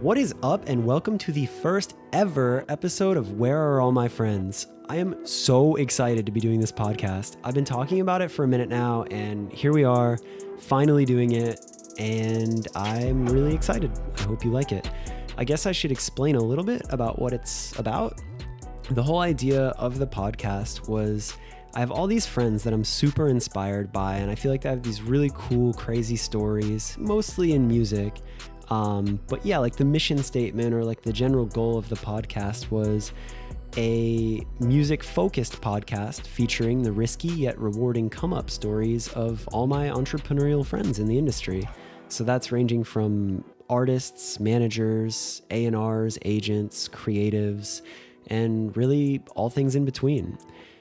What is up, and welcome to the first ever episode of Where Are All My Friends? I am so excited to be doing this podcast. I've been talking about it for a minute now, and here we are, finally doing it, and I'm really excited. I hope you like it. I guess I should explain a little bit about what it's about. The whole idea of the podcast was I have all these friends that I'm super inspired by, and I feel like they have these really cool, crazy stories, mostly in music. But yeah, like the mission statement or like the general goal of the podcast was a music-focused podcast featuring the risky yet rewarding come-up stories of all my entrepreneurial friends in the industry. So that's ranging from artists, managers, A&Rs, agents, creatives, and really all things in between.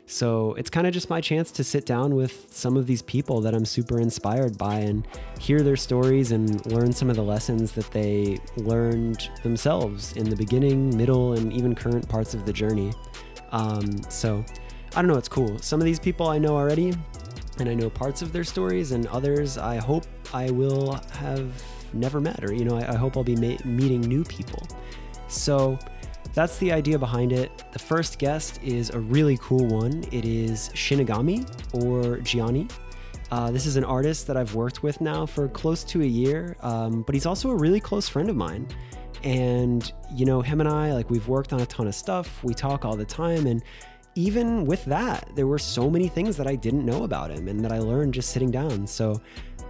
So it's kind of just my chance to sit down with some of these people that I'm super inspired by and hear their stories and learn some of the lessons that they learned themselves in the beginning, middle, and even current parts of the journey. So I don't know, it's cool. Some of these people I know already, and I know parts of their stories, and others I hope I will have never met, or, I hope I'll be meeting new people. So that's the idea behind it. The first guest is a really cool one. It is Shinigami, or Gianni. This is an artist that I've worked with now for close to a year, but he's also a really close friend of mine. And, him and I, we've worked on a ton of stuff. We talk all the time. And even with that, there were so many things that I didn't know about him and that I learned just sitting down. So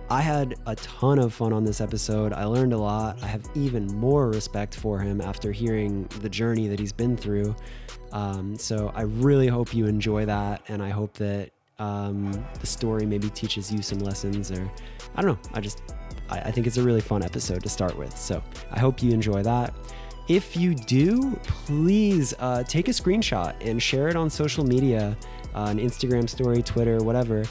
I had a ton of fun on this episode. I learned a lot. I have even more respect for him after hearing the journey that he's been through. So I really hope you enjoy that. And I hope that the story maybe teaches you some lessons, or I don't know. I think it's a really fun episode to start with. So I hope you enjoy that. If you do, please take a screenshot and share it on social media, an Instagram story, Twitter, whatever.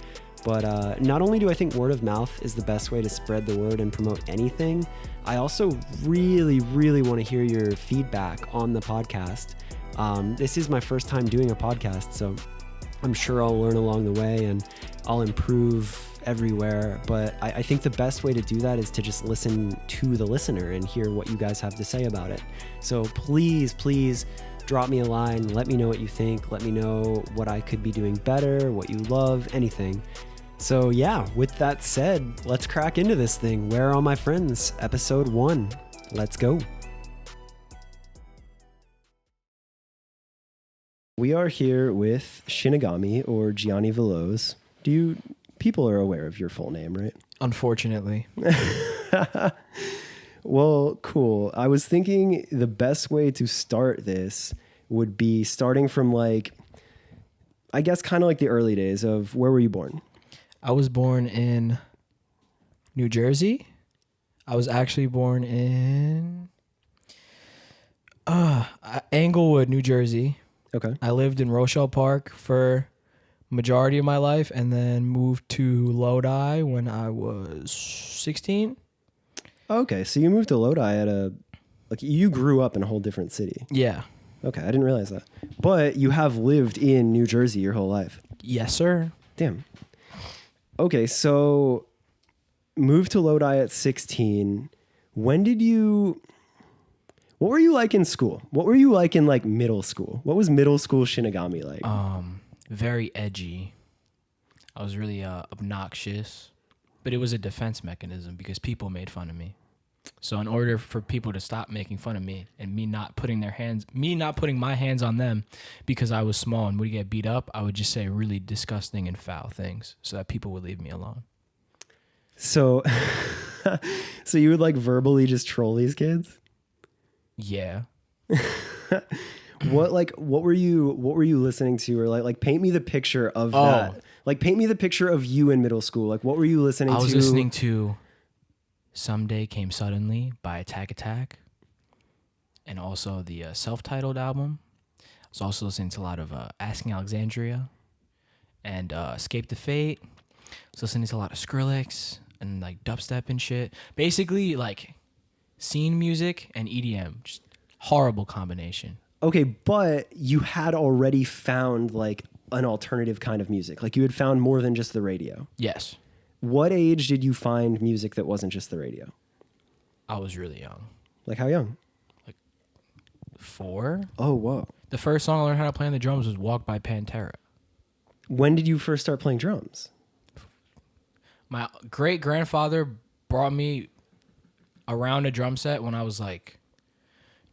But not only do I think word of mouth is the best way to spread the word and promote anything, I also really, really want to hear your feedback on the podcast. This is my first time doing a podcast, so I'm sure I'll learn along the way and I'll improve everywhere. But I think the best way to do that is to just listen to the listener and hear what you guys have to say about it. So please drop me a line. Let me know what you think. Let me know what I could be doing better, what you love, anything. So yeah, with that said, let's crack into this thing. Where Are All My Friends? Episode 1. Let's go. We are here with Shinigami, or Gianni Veloz. People are aware of your full name, right? Unfortunately. Well, cool. I was thinking the best way to start this would be starting from I guess kind of like the early days of where were you born? I was born in New Jersey. I was actually born in Englewood, New Jersey. Okay. I lived in Rochelle Park for majority of my life and then moved to Lodi when I was 16. Okay, so you moved to Lodi you grew up in a whole different city. Yeah. Okay, I didn't realize that. But you have lived in New Jersey your whole life. Yes, sir. Damn. Okay, so moved to Lodi at 16. What were you like in school? What were you like in middle school? What was middle school Shinigami like? Very edgy. I was really obnoxious, but it was a defense mechanism because people made fun of me. So in order for people to stop making fun of me and me not putting my hands on them because I was small and would get beat up, I would just say really disgusting and foul things so that people would leave me alone. So, so you would verbally just troll these kids? Yeah. What were you listening to, or paint me the picture of that? Paint me the picture of you in middle school. What were you listening to? I was listening to Someday Came Suddenly by Attack Attack, and also the self-titled album. I was also listening to a lot of Asking Alexandria and Escape the Fate. I was listening to a lot of Skrillex and dubstep and shit. Basically scene music and EDM. Just horrible combination. Okay, but you had already found an alternative kind of music. You had found more than just the radio. Yes. What age did you find music that wasn't just the radio? I was really young. How young? 4. Oh, whoa. The first song I learned how to play on the drums was Walk by Pantera. When did you first start playing drums? My great-grandfather brought me around a drum set when I was like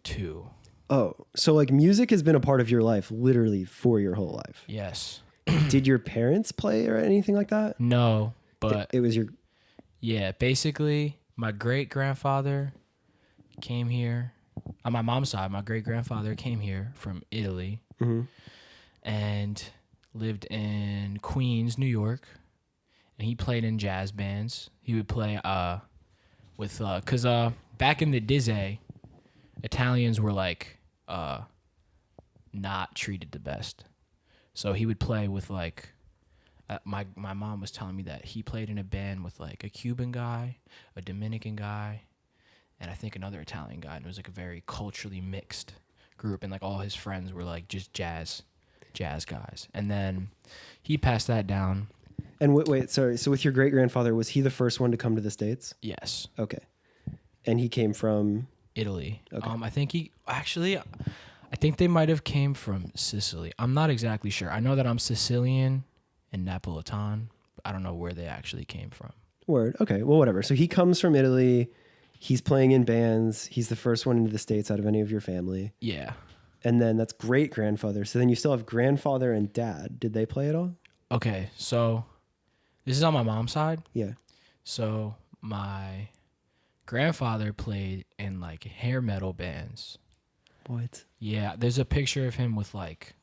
2. Oh, so like music has been a part of your life literally for your whole life. Yes. Did your parents play or anything like that? No, but It was your... yeah, basically my great-grandfather came here. On my mom's side, my great-grandfather came here from Italy and lived in Queens, New York. And he played in jazz bands. He would play with because back in the Dizzy, Italians were like not treated the best. So he would play with like my mom was telling me that he played in a band with like a Cuban guy, a Dominican guy, and I think another Italian guy. And it was like a very culturally mixed group, and like all his friends were like just jazz guys. And then he passed that down. And wait, sorry. So with your great-grandfather, was he the first one to come to the States? Yes. Okay. And he came from... Italy. Okay. I think they might have came from Sicily. I'm not exactly sure. I know that I'm Sicilian and Napolitan, but I don't know where they actually came from. Word. Okay. Well, whatever. So he comes from Italy. He's playing in bands. He's the first one into the States out of any of your family. Yeah. And then that's great-grandfather. So then you still have grandfather and dad. Did they play at all? Okay, so this is on my mom's side. Yeah. So my grandfather played in like hair metal bands. What? Yeah, there's a picture of him with like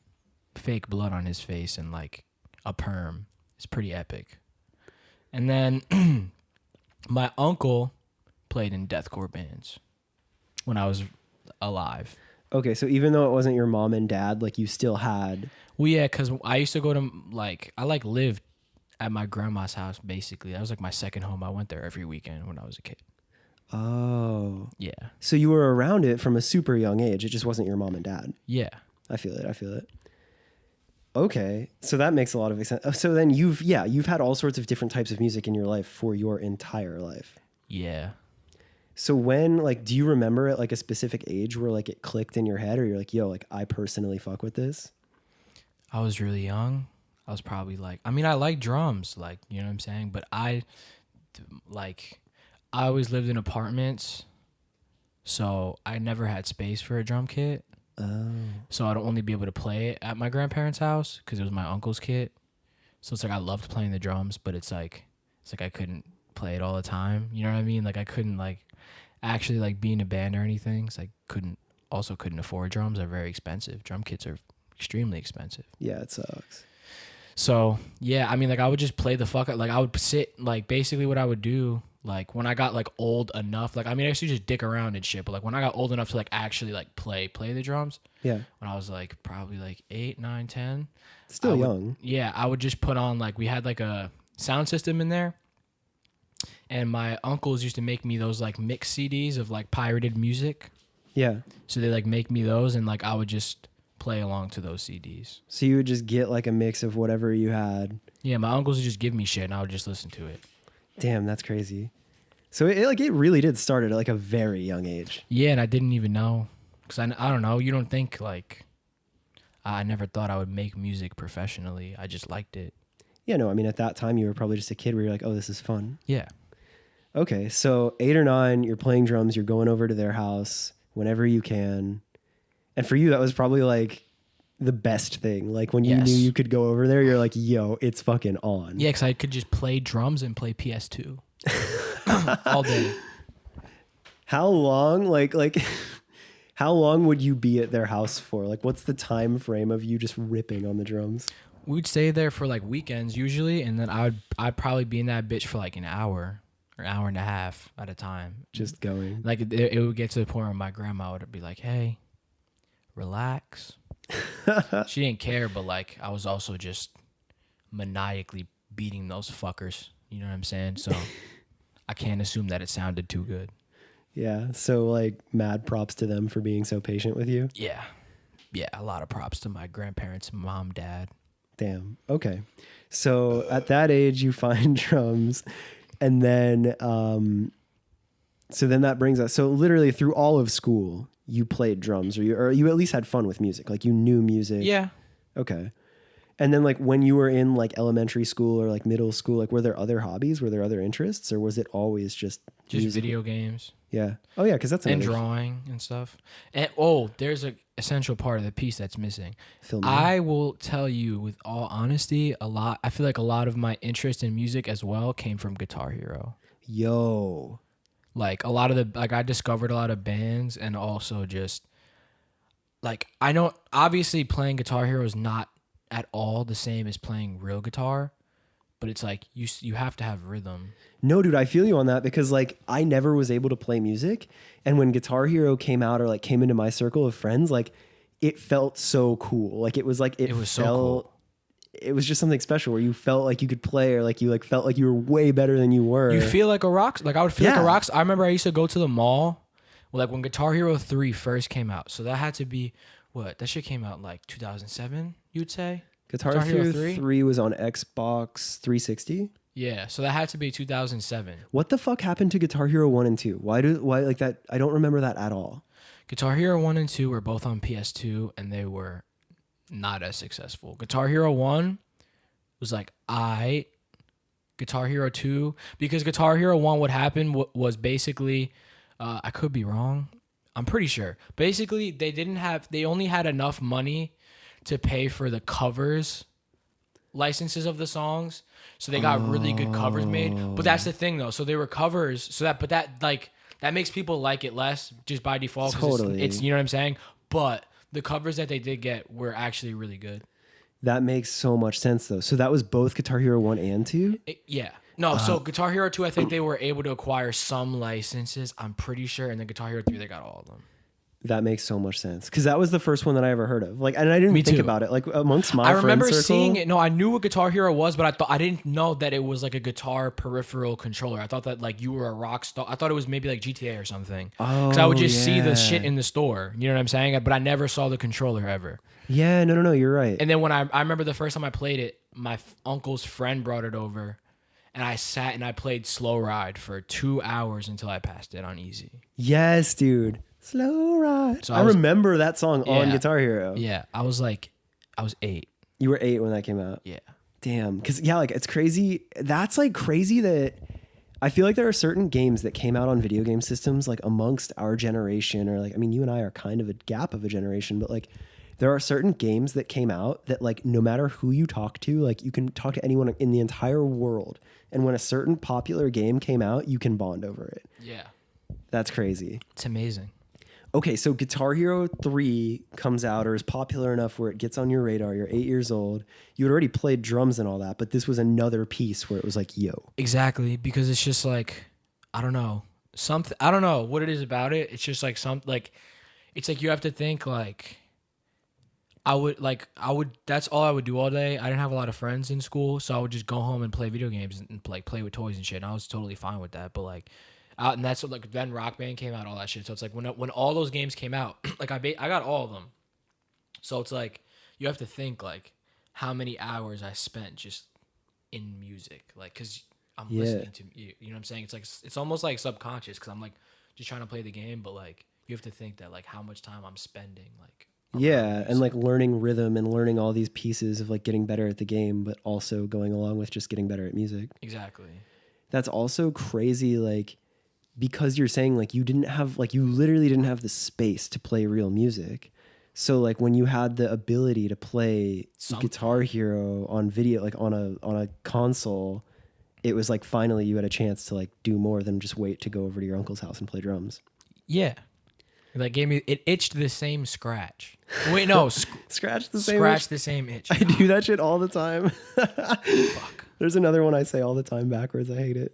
fake blood on his face and like a perm. It's pretty epic. And then my uncle played in deathcore bands when I was alive. Okay, so even though it wasn't your mom and dad, like you still had... Well, yeah, because I used to go to like, I like lived at my grandma's house basically. That was like my second home. I went there every weekend when I was a kid. Oh. Yeah. So you were around it from a super young age. It just wasn't your mom and dad. Yeah. I feel it. Okay. So that makes a lot of sense. So then you've had all sorts of different types of music in your life for your entire life. Yeah. So when, like, do you remember at like a specific age where like it clicked in your head or you're like, yo, like I personally fuck with this? I was really young. I was probably like, I mean, I like drums, like, you know what I'm saying? But I always lived in apartments, so I never had space for a drum kit. Oh. So I'd only be able to play it at my grandparents' house because it was my uncle's kit. So it's like I loved playing the drums, but it's like I couldn't play it all the time. You know what I mean? Like I couldn't like actually like be in a band or anything. So I couldn't afford drums. They're very expensive. Drum kits are extremely expensive. Yeah, it sucks. So yeah, I mean, like I would just play the fuck out. Like I would sit, like basically what I would do, like when I got like old enough, like I mean, I used to just dick around and shit, but like when I got old enough to like actually like play the drums. Yeah. When I was like probably like 8, 9, 10. Still young. Yeah, I would just put on like, we had like a sound system in there. And my uncles used to make me those like mix CDs of like pirated music. Yeah. So they like make me those and like I would just play along to those CDs. So you would just get like a mix of whatever you had. Yeah, my uncles would just give me shit and I would just listen to it. Damn, that's crazy. So it really did start at like a very young age. Yeah, and I didn't even know. Because I don't know, you don't think like, I never thought I would make music professionally. I just liked it. Yeah, no, I mean, at that time you were probably just a kid where you're like, oh, this is fun. Yeah. Okay, so 8 or 9, you're playing drums, you're going over to their house whenever you can. And for you, that was probably like the best thing. Like when you knew you could go over there, you're like, yo, it's fucking on. Yeah, because I could just play drums and play PS2 all day. How long, like, how long would you be at their house for? Like, what's the time frame of you just ripping on the drums? We'd stay there for like weekends usually, and then I'd probably be in that bitch for like an hour or hour and a half at a time. Just going. Like it would get to the point where my grandma would be like, hey, relax. She didn't care, but like I was also just maniacally beating those fuckers. You know what I'm saying? So I can't assume that it sounded too good. Yeah. So like mad props to them for being so patient with you. Yeah. Yeah. A lot of props to my grandparents, mom, dad. Damn. Okay. So at that age, you find drums, and then So then that brings us, so literally through all of school, you played drums or you at least had fun with music. Like you knew music. Yeah. Okay. And then like when you were in like elementary school or like middle school, like were there other hobbies? Were there other interests or was it always just music? video games Yeah. Oh yeah. Cause that's and another drawing and stuff. And there's a essential part of the piece that's missing. film. I will tell you with all honesty, I feel like a lot of my interest in music as well came from Guitar Hero. Yo. Like a lot of I discovered a lot of bands and also just like I know obviously playing Guitar Hero is not at all the same as playing real guitar, but it's like you have to have rhythm. No, dude, I feel you on that because like I never was able to play music. And when Guitar Hero came out or like came into my circle of friends, like it felt so cool. Like it was like, it was felt, so cool. It was just something special where you felt like you could play or like you like felt like you were way better than you were. You feel like a rock. Like I would feel like Yeah. a rock. I remember I used to go to the mall, like when Guitar Hero 3 first came out. So that had to be that shit came out like 2007. You'd say Guitar Hero 3 was on Xbox 360. Yeah, so that had to be 2007. What the fuck happened to Guitar Hero 1 and 2? Why like that? I don't remember that at all. Guitar Hero 1 and 2 were both on PS2 and they were not as successful. Guitar Hero 1 was like, Guitar Hero 2, because Guitar Hero 1, what happened was basically, I could be wrong, I'm pretty sure. Basically, they only had enough money to pay for the covers licenses of the songs. So they got really good covers made. But that's the thing though. So they were covers. That makes people like it less just by default. Totally. It's you know what I'm saying? But the covers that they did get were actually really good. That makes so much sense though. So that was both Guitar Hero 1 and 2? Yeah. No, so Guitar Hero 2, I think they were able to acquire some licenses, I'm pretty sure. And then Guitar Hero 3, they got all of them. That makes so much sense because that was the first one that I ever heard of. Like, and I didn't think about it. Like amongst my friend remember circle, seeing it. No, I knew what Guitar Hero was, but I didn't know that it was like a guitar peripheral controller. I thought that like you were a rock star. I thought it was maybe like GTA or something. Because I would just see the shit in the store. You know what I'm saying? But I never saw the controller ever. Yeah, no, you're right. And then when I remember the first time I played it, my uncle's friend brought it over, and I sat and I played Slow Ride for 2 hours until I passed it on easy. Yes, dude. Slow Ride. So I remember that song on Guitar Hero. Yeah, I was 8. You were 8 when that came out. Yeah. Damn. Because, yeah, like, it's crazy. That's, like, crazy that I feel like there are certain games that came out on video game systems, like, amongst our generation, or, like, I mean, you and I are kind of a gap of a generation, but, like, there are certain games that came out that, like, no matter who you talk to, like, you can talk to anyone in the entire world. And when a certain popular game came out, you can bond over it. Yeah. That's crazy. It's amazing. Okay, so Guitar Hero 3 comes out or is popular enough where it gets on your radar. You're 8 years old. You had already played drums and all that, but this was another piece where it was like, yo. Exactly, because it's just like, I don't know. I don't know what it is about it. It's just like it's like you have to think like, that's all I would do all day. I didn't have a lot of friends in school, so I would just go home and play video games and like play with toys and shit. And I was totally fine with that, but like, and that's what, like, then Rock Band came out, all that shit. So it's like when all those games came out, like I got all of them. So it's like you have to think like how many hours I spent just in music, like because I'm listening to you. You know what I'm saying? It's like it's almost like subconscious because I'm like just trying to play the game, but like you have to think that like how much time I'm spending like. Yeah, and like learning rhythm and learning all these pieces of like getting better at the game, but also going along with just getting better at music. Exactly. That's also crazy, like. Because you're saying like you literally didn't have the space to play real music. So like when you had the ability to play Guitar Hero on video, like on a console, it was like finally you had a chance to like do more than just wait to go over to your uncle's house and play drums. Yeah. Like it itched the same scratch. Wait, no. Scratch the same itch. I do that shit all the time. Fuck. There's another one I say all the time backwards. I hate it.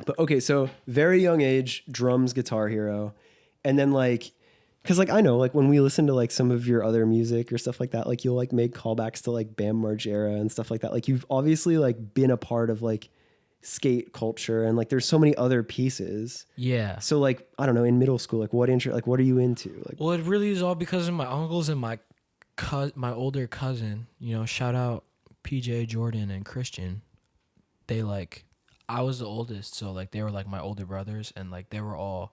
But okay, so very young age, drums, Guitar Hero. And then like, cause like I know like when we listen to like some of your other music or stuff like that, like you'll like make callbacks to like Bam Margera and stuff like that. Like you've obviously like been a part of like skate culture and like there's so many other pieces. Yeah. So like, I don't know, in middle school, like what are you into? Like, well, it really is all because of my uncles and my older cousin, you know, shout out PJ, Jordan and Christian. They like, I was the oldest, so like they were like my older brothers, and like they were all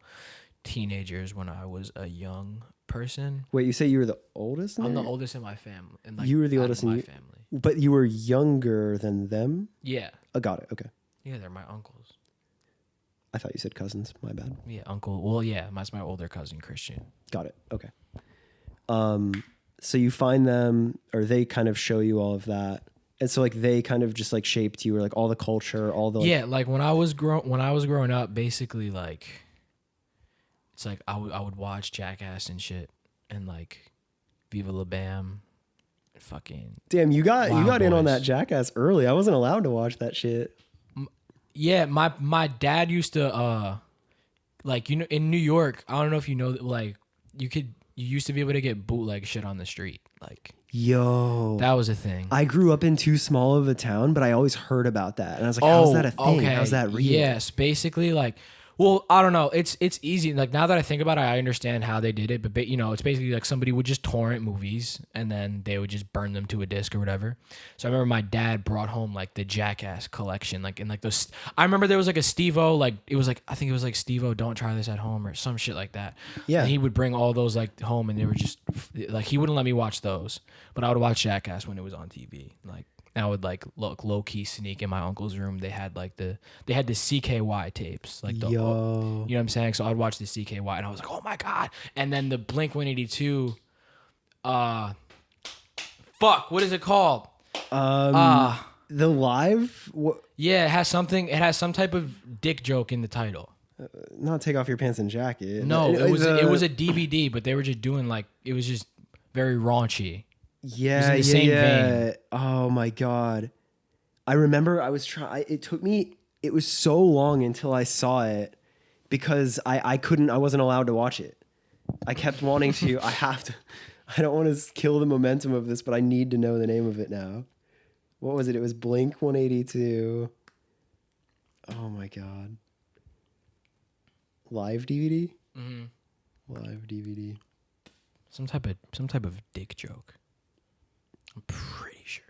teenagers when I was a young person. Wait, you say you were the oldest in I'm the there? oldest in my family, and like You were the out oldest of in my you, family. but you were younger than them? Yeah, Got it. Okay. yeah, they're my uncles. I thought you said cousins. My bad. Yeah, uncle. Well, yeah, that's my older cousin Christian. Got it. Okay. So you find them, or they kind of show you all of that, and so like they kind of just like shaped you, or like all the culture, all the like, Yeah, like when I was growing up, basically like it's like I would watch Jackass and shit, and like Viva La Bam, and fucking Damn, you got Wild in on Boys. that Jackass early. I wasn't allowed to watch that shit. Yeah, my dad used to like, you know, in New York, I don't know if you know, like you used to be able to get bootleg shit on the street. Like Yo, that was a thing. I grew up in too small of a town, but I always heard about that, and I was like, "How's that a thing? Okay. How's that real?" Yes, basically like, well, I don't know. It's easy. Like now that I think about it, I understand how they did it. But you know, it's basically like somebody would just torrent movies and then they would just burn them to a disc or whatever. So I remember my dad brought home like the Jackass collection, like in like those. I remember there was like a Steve-O, like it was like I think it was like Steve-O, don't try this at home or some shit like that. Yeah. And he would bring all those like home, and they were just like he wouldn't let me watch those, but I would watch Jackass when it was on TV, like. I would like low key sneak in my uncle's room. They had like the CKY tapes, like the Yo. you know what I'm saying. So I'd watch the CKY, and I was like, oh my god. And then the Blink 182, fuck, what is it called? The live, Yeah, it has something. It has some type of dick joke in the title. not take off your pants and jacket. No, it was a DVD, but they were just doing like it was just very raunchy. Yeah, in the same vein. Oh my god, I remember I was trying. It took me. It was so long until I saw it because I couldn't. I wasn't allowed to watch it. I kept wanting to. I have to. I don't want to kill the momentum of this, but I need to know the name of it now. What was it? It was Blink 182. Oh my god. Live DVD. Mm-hmm. Live DVD. Some type of dick joke. I'm pretty sure.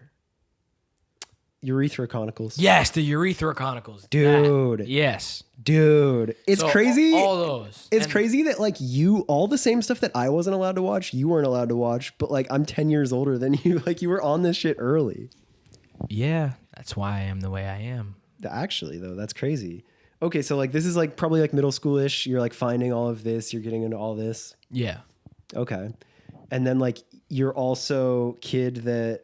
Urethra Chronicles. Yes, the Urethra Chronicles. Dude. Yes. Dude. It's So, crazy. All those. It's And- crazy that like you, all the same stuff that I wasn't allowed to watch, you weren't allowed to watch, but like I'm 10 years older than you. Like you were on this shit early. Yeah, that's why I am the way I am. Actually, though, that's crazy. Okay, so like this is like probably like middle schoolish. You're like finding all of this. You're getting into all this. Yeah. Okay. And then like you're also kid that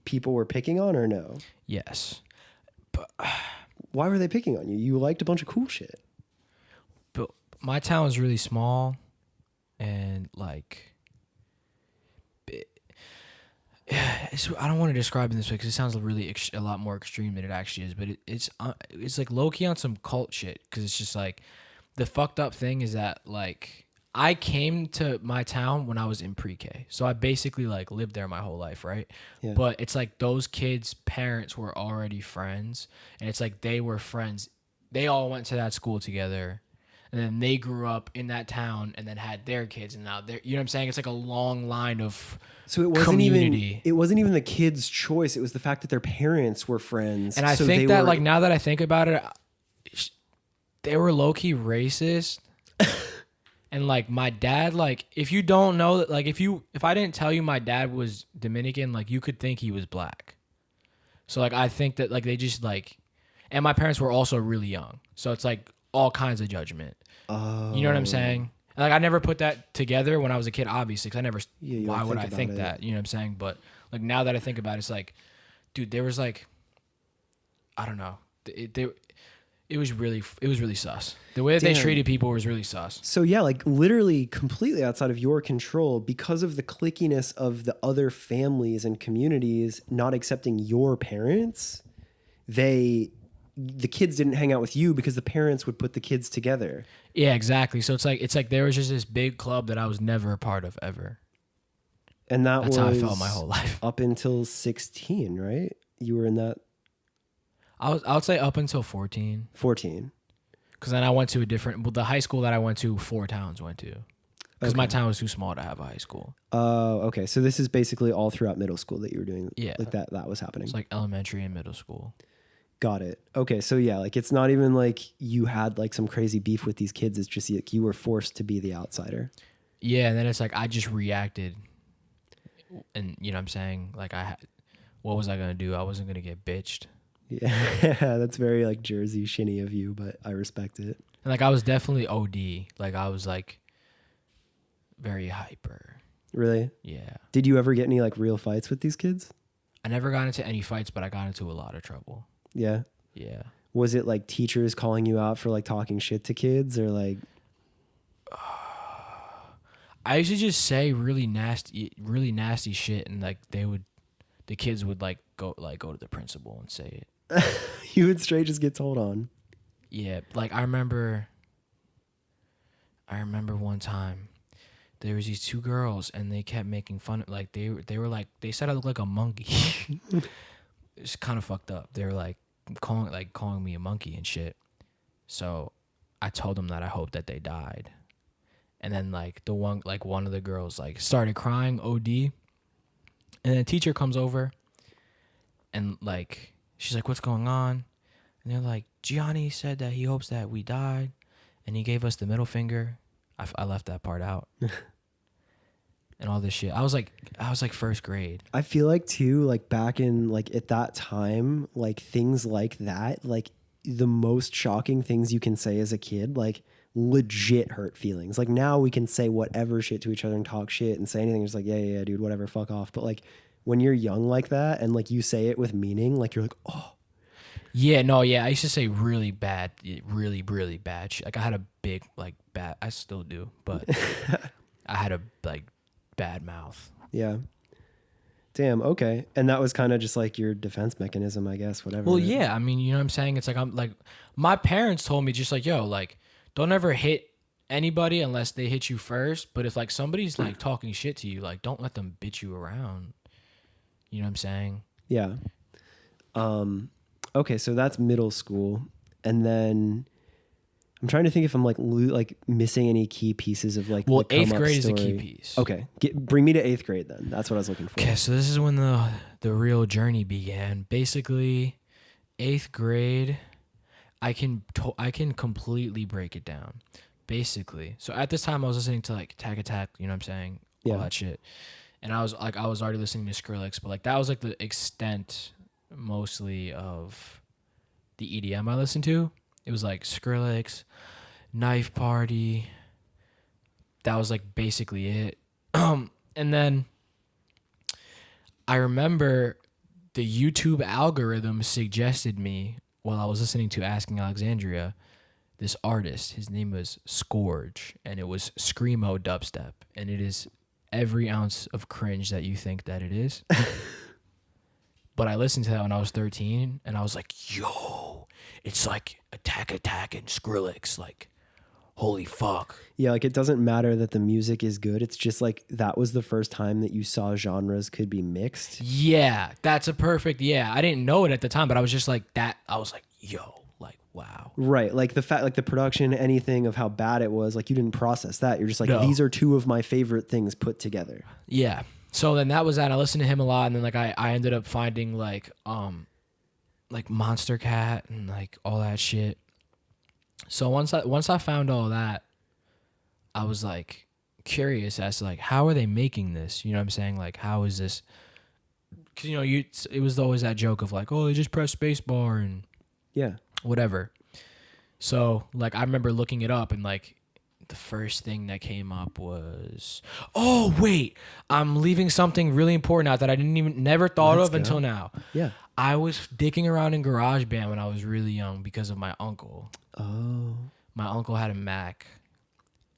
people were picking on or no? Yes. Why were they picking on you? You liked a bunch of cool shit. But my town is really small, and like, I don't want to describe it this way because it sounds really a lot more extreme than it actually is. But it's like low key on some cult shit because it's just like the fucked up thing is that like I came to my town when I was in pre-K, so I basically like lived there my whole life, right? Yeah. But it's like those kids' parents were already friends, and it's like they were friends. They all went to that school together, and then they grew up in that town, and then had their kids, and now they're, you know what I'm saying? It's like a long line of So it wasn't community. even the kids' choice. It was the fact that their parents were friends. And I so think they that were, like now that I think about it, they were low key racist. And like my dad, like if you don't know that, like if I didn't tell you my dad was Dominican, like you could think he was black. So like I think that like they just like, and my parents were also really young, so it's like all kinds of judgment. Oh. You know what I'm saying? And, like I never put that together when I was a kid, obviously, because I never. Yeah, you why don't would think I think about it. that? You know what I'm saying? But like now that I think about it, it's like, dude, there was like, I don't know, it was really sus. The way that they Damn. treated people was really sus. So yeah, like literally completely outside of your control because of the clickiness of the other families and communities not accepting your parents. The kids didn't hang out with you because the parents would put the kids together. Yeah, exactly. So it's like there was just this big club that I was never a part of ever. And That's how I felt my whole life. Up until 16, right? You were in that I would say up until 14. 14. Because then I went to the high school that I went to, 4 towns went to. Because my town was too small to have a high school. Oh, okay. So this is basically all throughout middle school that you were doing. Yeah. Like that was happening. It's like elementary and middle school. Got it. Okay, so yeah, like it's not even like you had like some crazy beef with these kids. It's just like you were forced to be the outsider. Yeah, and then it's like I just reacted, and you know what I'm saying? Like what was I gonna do? I wasn't gonna get bitched. Yeah, that's very like Jersey shinny of you, but I respect it. And like I was definitely OD. Like I was like very hyper. Really? Yeah. Did you ever get any like real fights with these kids? I never got into any fights, but I got into a lot of trouble. Yeah. Yeah. Was it like teachers calling you out for like talking shit to kids or like? I used to just say really nasty shit, and like the kids would go to the principal and say it. You would straight just get told on. Yeah, like I remember one time there was these two girls and they kept making fun of, like they were like, they said I looked like a monkey. It's kind of fucked up. They were like calling me a monkey and shit. So I told them that I hoped that they died. And then like one of the girls like started crying OD. And the teacher comes over and like she's like, "What's going on?" And they're like, "Gianni said that he hopes that we died, and he gave us the middle finger." I left that part out. And all this shit. I was like first grade. I feel like too, like back in like at that time, like things like that, like the most shocking things you can say as a kid, like legit hurt feelings. Like now we can say whatever shit to each other and talk shit and say anything. It's like, yeah, dude, whatever, fuck off. But like when you're young like that and like you say it with meaning, like you're like, oh. Yeah, no, yeah. I used to say really bad, really, really bad shit. Like I had a big, like bad, I still do, but I had a like bad mouth. Yeah. Damn. Okay. And that was kind of just like your defense mechanism, I guess, whatever. Well, right? yeah. I mean, you know what I'm saying? It's like, I'm like, my parents told me just like, yo, like, don't ever hit anybody unless they hit you first. But if like somebody's like talking shit to you, like, don't let them bitch you around. You know what I'm saying? Yeah. Okay. So that's middle school. And then I'm trying to think if I'm like missing any key pieces of like. Well, the come eighth up grade is a story. key piece. Okay, bring me to 8th grade then. That's what I was looking for. Okay, so this is when the real journey began. Basically, 8th grade, I can completely break it down. Basically, so at this time I was listening to like Attack, you know what I'm saying, all that shit, and I was already listening to Skrillex, but like that was like the extent mostly of the EDM I listened to. It was like Skrillex, Knife Party. That was like basically it. And then I remember the YouTube algorithm suggested me while I was listening to Asking Alexandria, this artist. His name was Scourge, and it was screamo dubstep, and it is every ounce of cringe that you think that it is. But I listened to that when I was 13, and I was like, yo, it's like Attack and Skrillex, like, holy fuck. Yeah, like it doesn't matter that the music is good. It's just like that was the first time that you saw genres could be mixed. Yeah, that's a perfect, yeah. I didn't know it at the time, but I was just like that. I was like, yo, like, wow. Right. Like the fact, like the production, anything of how bad it was, like you didn't process that. You're just like, No. These are two of my favorite things put together. Yeah. So then that was that. I listened to him a lot, and then like I ended up finding like Monster Cat and like all that shit. So once I found all that, I was like curious as to like how are they making this? You know what I'm saying? Like how is this? Because you know it was always that joke of like, oh, they just press spacebar and whatever. So like I remember looking it up, and like the first thing that came up was, oh wait, I'm leaving something really important out that I never thought of until now. Yeah. I was dicking around in GarageBand when I was really young because of my uncle. Oh. My uncle had a Mac.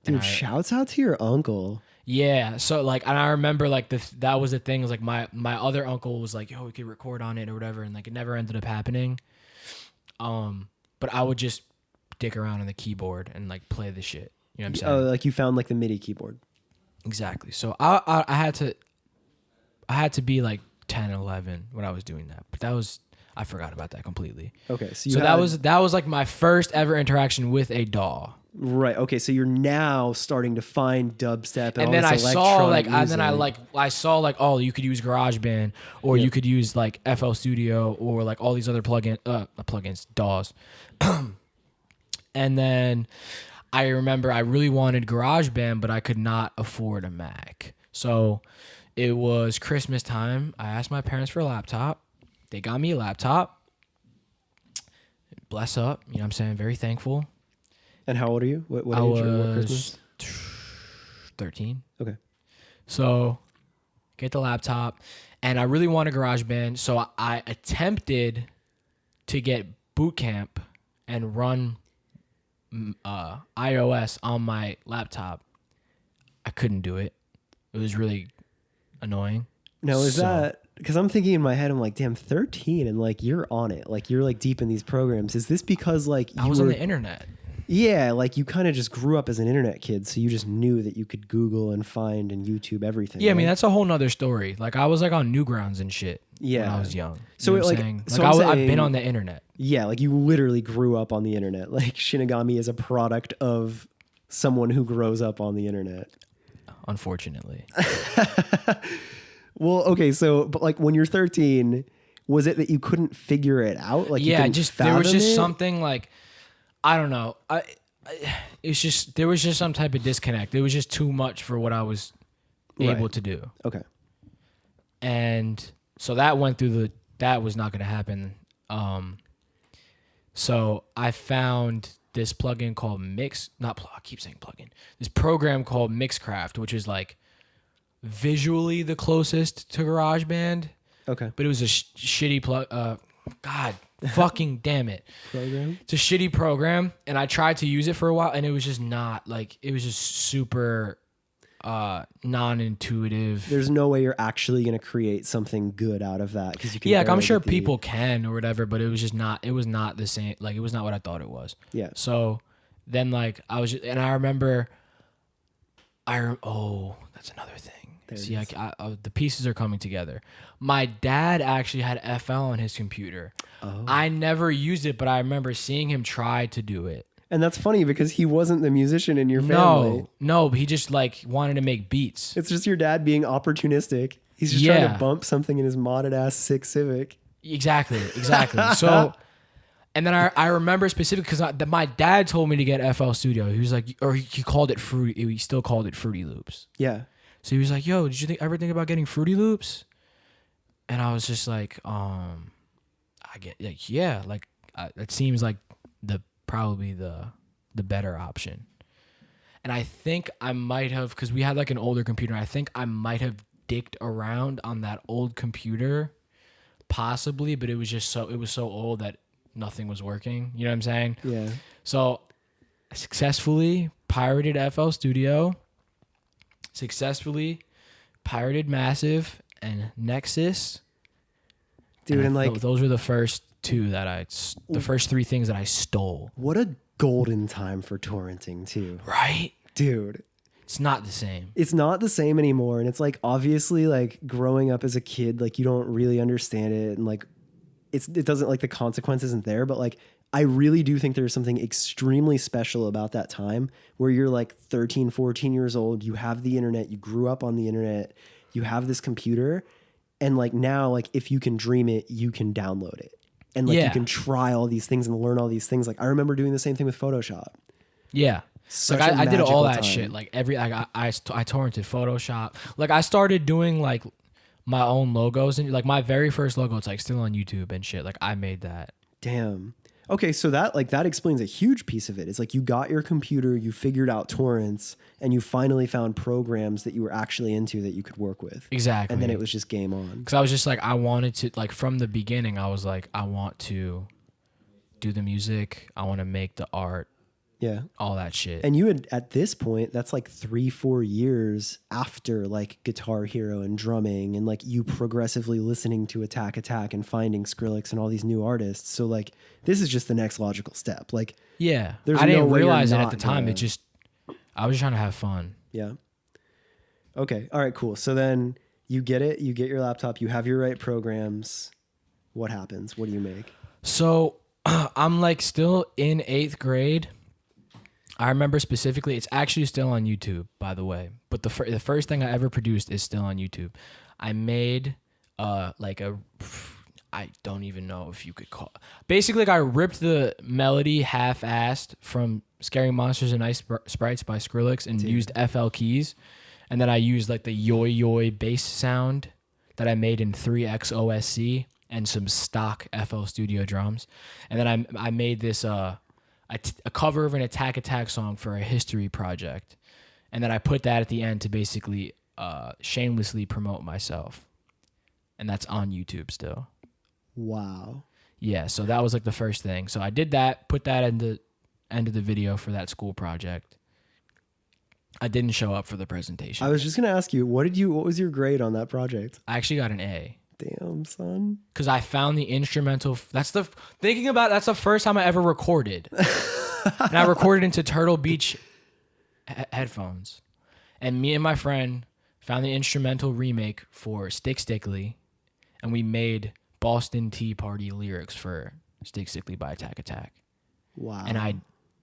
Dude, shouts out to your uncle. Yeah, so like, and I remember like that was the thing. Was like my other uncle was like, yo, we could record on it or whatever, and like it never ended up happening. But I would just dick around on the keyboard and like play the shit. You know what I'm saying? Oh, like you found like the MIDI keyboard. Exactly. So I had to be like 10, 11 when I was doing that. But I forgot about that completely. Okay, So that was like my first ever interaction with a DAW. Right. Okay. So you're now starting to find dubstep and And all then this I saw electronic and then music. I saw like, oh, you could use GarageBand, or Yep. you could use like FL Studio, or like all these other plugins, DAWs. And then I remember I really wanted GarageBand, but I could not afford a Mac. So it was Christmas time. I asked my parents for a laptop. They got me a laptop. Bless up. You know what I'm saying? Very thankful. And how old are you? What I age or what Christmas? was 13. Okay. So get the laptop. And I really wanted GarageBand. So I attempted to get Boot Camp and run iOS on my laptop. I couldn't do it. It was really annoying. Now, is So- that because I'm thinking in my head, I'm like, damn, 13 and like you're on it. Like you're like deep in these programs. Is this because like I was on the internet. Yeah, like you kind of just grew up as an internet kid, so you just knew that you could Google and find and YouTube everything. Yeah, I mean, right? that's a whole nother story. Like, I was like on Newgrounds and shit when Yeah. I was young. So You know it, what I'm like- saying? so Like, I'm I've been saying- on the internet. Yeah, like you literally grew up on the internet. Like Shinigami is a product of someone who grows up on the internet. Unfortunately. Well, okay, so but like when you're 13, was it that you couldn't figure it out? Like you Yeah, couldn't just there was fathom just it? something like, I don't know. It's just there was just some type of disconnect. It was just too much for what I was able Right. to do. Okay. And so that went through that was not going to happen. So I found this plugin called I keep saying plugin. This program called Mixcraft, which is like visually the closest to GarageBand, Okay. but it was a shitty God fucking damn it. Program. It's a shitty program, and I tried to use it for a while, and it was just not like, it was just super non-intuitive. There's no way you're actually going to create something good out of that because you can. Yeah, like I'm barely sure get the- people can or whatever, but it was just not. It was not the same. Like it was not what I thought it was. Yeah. So then, like I was, and I remember. Oh, that's another thing. There it See, is. the pieces are coming together. My dad actually had FL on his computer. Oh. I never used it, but I remember seeing him try to do it. And that's funny because he wasn't the musician in your family. No, but he just like wanted to make beats. It's just your dad being opportunistic. He's just trying Yeah. to bump something in his modded ass 6 Civic. Exactly. So, and then I remember specifically because my dad told me to get FL Studio. He was like, or he called it Fruity. He still called it Fruity Loops. Yeah. So he was like, "Yo, did you ever think about getting Fruity Loops?" And I was just like, I get like, yeah, like it seems like probably the better option. And I think I might have, because we had like an older computer. I think I might have dicked around on that old computer, possibly, but it was so old that nothing was working. You know what I'm saying? Yeah. So I successfully pirated FL Studio, successfully pirated Massive and Nexus. Dude, and like, those were the first two the first three things that I stole. what a golden time for torrenting, too. Right? Dude. It's not the same. It's not the same anymore. And it's like, obviously, like growing up as a kid, like you don't really understand it. And like, it doesn't, like the consequence isn't there. But like, I really do think there's something extremely special about that time where you're like 13, 14 years old. You have the internet. You grew up on the internet. You have this computer. And like now, like if you can dream it, you can download it. And like you Yeah. can try all these things and learn all these things. Like I remember doing the same thing with Photoshop. Yeah. Such Like a I did all magical that time. shit. Like I torrented Photoshop. Like I started doing like my own logos, and like my very first logo, it's like still on YouTube and shit. Like I made that. Damn. Okay, so that explains a huge piece of it. It's like you got your computer, you figured out torrents, and you finally found programs that you were actually into that you could work with. Exactly. And then it was just game on. Because I was just like, I wanted to, like from the beginning, I was like, I want to do the music. I want to make the art, Yeah. all that shit. And you had, at this point, that's like 3-4 years after like Guitar Hero and drumming and like you progressively listening to Attack and finding Skrillex and all these new artists. So like this is just the next logical step. Like, yeah. There's I didn't no way you're realize it at not the time. gonna- It just, I was just trying to have fun. yeah. Okay. All right, cool. So then you get it, you get your laptop, you have your right programs. What happens? What do you make? So I'm like still in 8th grade. I remember specifically, it's actually still on YouTube, by the way. But the first thing I ever produced is still on YouTube. I made like a, I don't even know if you could call. Basically, like I ripped the melody half-assed from Scary Monsters and Ice Sprites by Skrillex and used FL keys, and then I used like the yoy yoy bass sound that I made in 3x OSC and some stock FL Studio drums, and then I made this a cover of an Attack Attack song for a history project, and then I put that at the end to basically shamelessly promote myself, and that's on YouTube still. Wow. Yeah, so that was like the first thing. So I did that, put that in the end of the video for that school project. I didn't show up for the presentation. I was just gonna ask you, what was your grade on that project? I actually got an A. Damn, son. Because I found the instrumental. That's the first time I ever recorded. And I recorded into Turtle Beach headphones. And me and my friend found the instrumental remake for Stick Stickly. And we made Boston Tea Party lyrics for Stick Stickly by Attack Attack. Wow. And I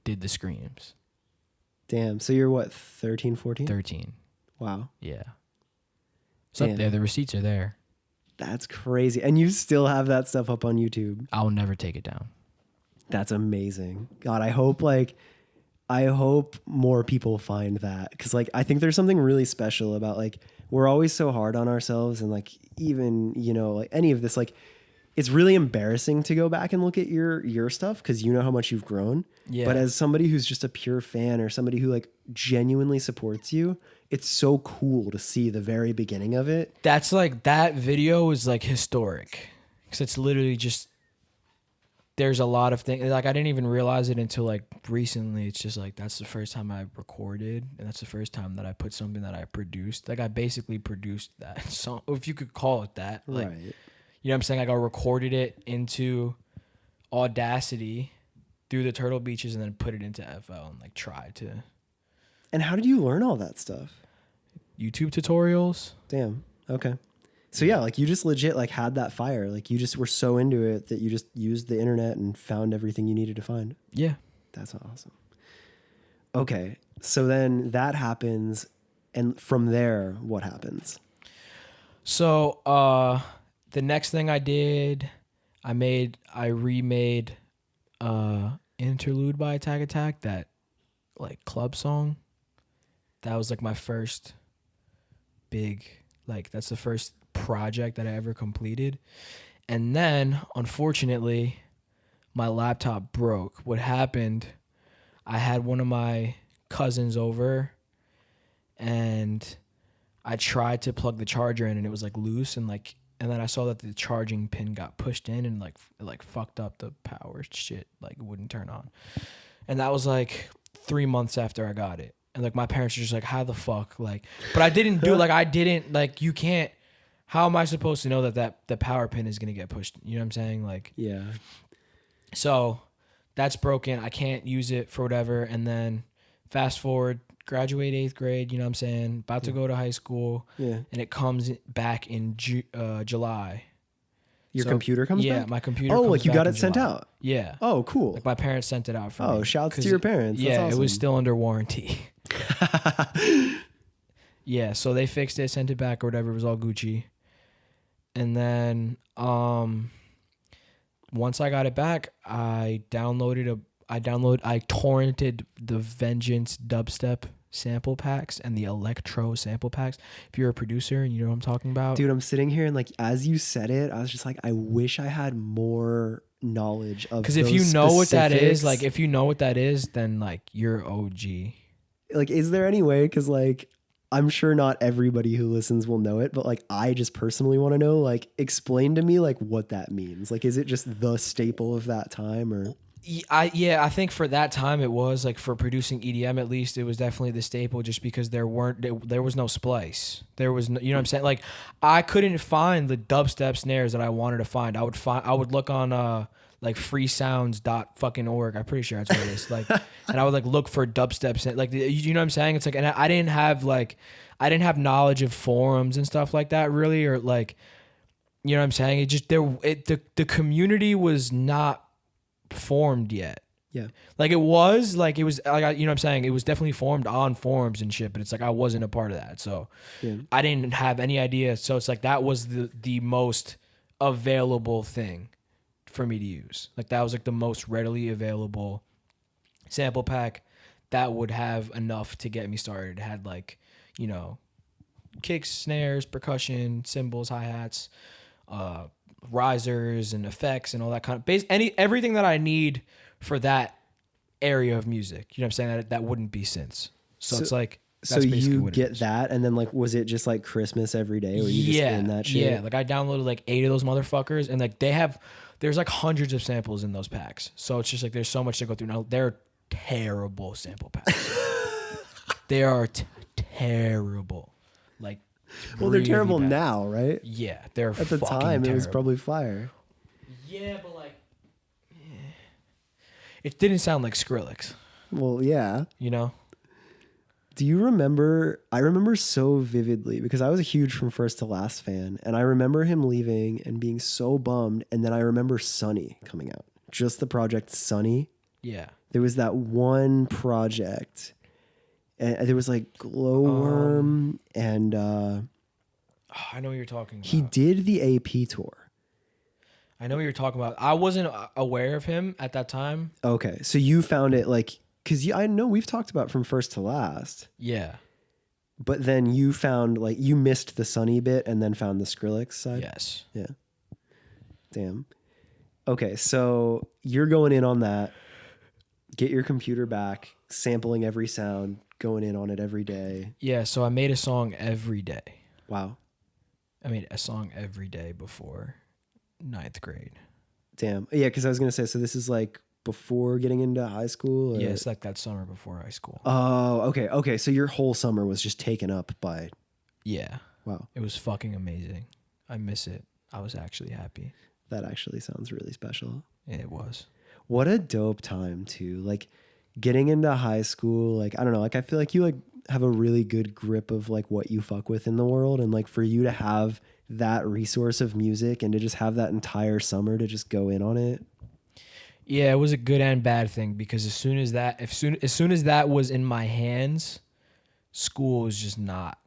did the screams. Damn. So you're what, 13, 14? 13. Wow. Yeah. It's up there. The receipts are there. That's crazy. And you still have that stuff up on YouTube. I will never take it down. That's amazing. God, I hope more people find that. Cause like, I think there's something really special about like, we're always so hard on ourselves. And like, even, you know, like any of this, like it's really embarrassing to go back and look at your stuff. Cause you know how much you've grown. Yeah. But as somebody who's just a pure fan or somebody who like genuinely supports you, it's so cool to see the very beginning of it. That's like, that video is like historic. Cause it's literally just, there's a lot of things. Like I didn't even realize it until like recently. It's just like, that's the first time I recorded. And that's the first time that I put something that I produced. Like I basically produced that song, if you could call it that. Like, Right. You know what I'm saying? Like I recorded it into Audacity through the Turtle Beaches and then put it into FL and like tried to. And how did you learn all that stuff? YouTube tutorials. Damn. Okay. So yeah, like you just legit like had that fire. Like you just were so into it that you just used the internet and found everything you needed to find. Yeah. That's awesome. Okay. So then that happens. And from there, what happens? So the next thing I did, I remade Interlude by Attack Attack, that like club song. That was like my first big, like that's the first project that I ever completed. And then unfortunately my laptop broke. What happened, I had one of my cousins over and I tried to plug the charger in and it was like loose and then I saw that the charging pin got pushed in and it fucked up the power shit, like it wouldn't turn on. And that was like 3 months after I got it. And like my parents were just like, how the fuck? Like, but I didn't do you can't, how am I supposed to know that the power pin is going to get pushed? You know what I'm saying? Like, yeah. So that's broken. I can't use it for whatever. And then fast forward, graduate 8th grade, you know what I'm saying? About to go to high school. Yeah. And it comes back in July. Your computer comes back? Yeah, my computer comes comes like you back got in it sent July. out? Yeah. Oh, cool. Like my parents sent it out for me. Oh, shouts to your parents. That's Yeah, awesome. it was still under warranty. Yeah, so they fixed it, sent it back or whatever. It was all Gucci. And then once I got it back, I torrented the Vengeance dubstep sample packs and the electro sample packs. If you're a producer and you know what I'm talking about. Dude, I'm sitting here and like as you said it, I was just like, I wish I had more knowledge of because if you know what that is, like if you know what that is, then like you're OG. Like, is there any way? Because like I'm sure not everybody who listens will know it, but like I just personally want to know, like explain to me like what that means. Like, is it just the staple of that time or? I think for that time it was like for producing EDM at least it was definitely the staple just because there was no splice. There was no, you know what I'm saying? Like I couldn't find the dubstep snares that I wanted to find. I would look on like freesounds.org. I'm pretty sure that's what it is. Like and I would like look for dubstep like you know what I'm saying? It's like and I didn't have knowledge of forums and stuff like that really or like you know what I'm saying? It just the community was not formed yet. Yeah. Like it was like you know what I'm saying, it was definitely formed on forums and shit, but it's like I wasn't a part of that, so Yeah. I didn't have any idea. So it's like that was the most available thing for me to use. Like that was like the most readily available sample pack that would have enough to get me started. It had like, you know, kicks, snares, percussion, cymbals, hi-hats, risers and effects and all that kind of everything that I need for that area of music. You know what I'm saying? That wouldn't be synths. So it's like so that's basically you what it get is. that, and then like, was it just like Christmas every day, or you just in that shit? Yeah. Like I downloaded like 8 of those motherfuckers, and like there's like hundreds of samples in those packs. So it's just like there's so much to go through. Now they're terrible sample packs. They are terrible. Like, Well, they're really terrible bad. now, right? Yeah, they're At the fucking time, terrible. it was probably fire. Yeah, but like, it didn't sound like Skrillex. Well, yeah. You know? Do you remember? I remember so vividly because I was a huge From First to Last fan, and I remember him leaving and being so bummed. And then I remember Sunny coming out, just the project Sunny. Yeah. There was that one project, and there was like Glowworm, and I know what you're talking about. he did the AP tour. I know what you're talking about. I wasn't aware of him at that time. Okay, so you found it like, because I know we've talked about From First to Last, Yeah. but then you found like you missed the Sunny bit and then found the Skrillex side. Yes. Yeah. Damn. Okay, so you're going in on that. Get your computer back, sampling every sound, going in on it every day. Yeah, so I made a song every day. Wow. I made a song every day before 9th grade. Damn. Yeah, because I was going to say, so this is like before getting into high school? Or? Yeah, it's like that summer before high school. Oh, okay. Okay, so your whole summer was just taken up by... Yeah. Wow. It was fucking amazing. I miss it. I was actually happy. That actually sounds really special. Yeah, it was. What a dope time too. Like getting into high school, like I don't know, like I feel like you like have a really good grip of like what you fuck with in the world, and like for you to have that resource of music and to just have that entire summer to just go in on it. Yeah, it was a good and bad thing because as soon as that was in my hands, school was just not.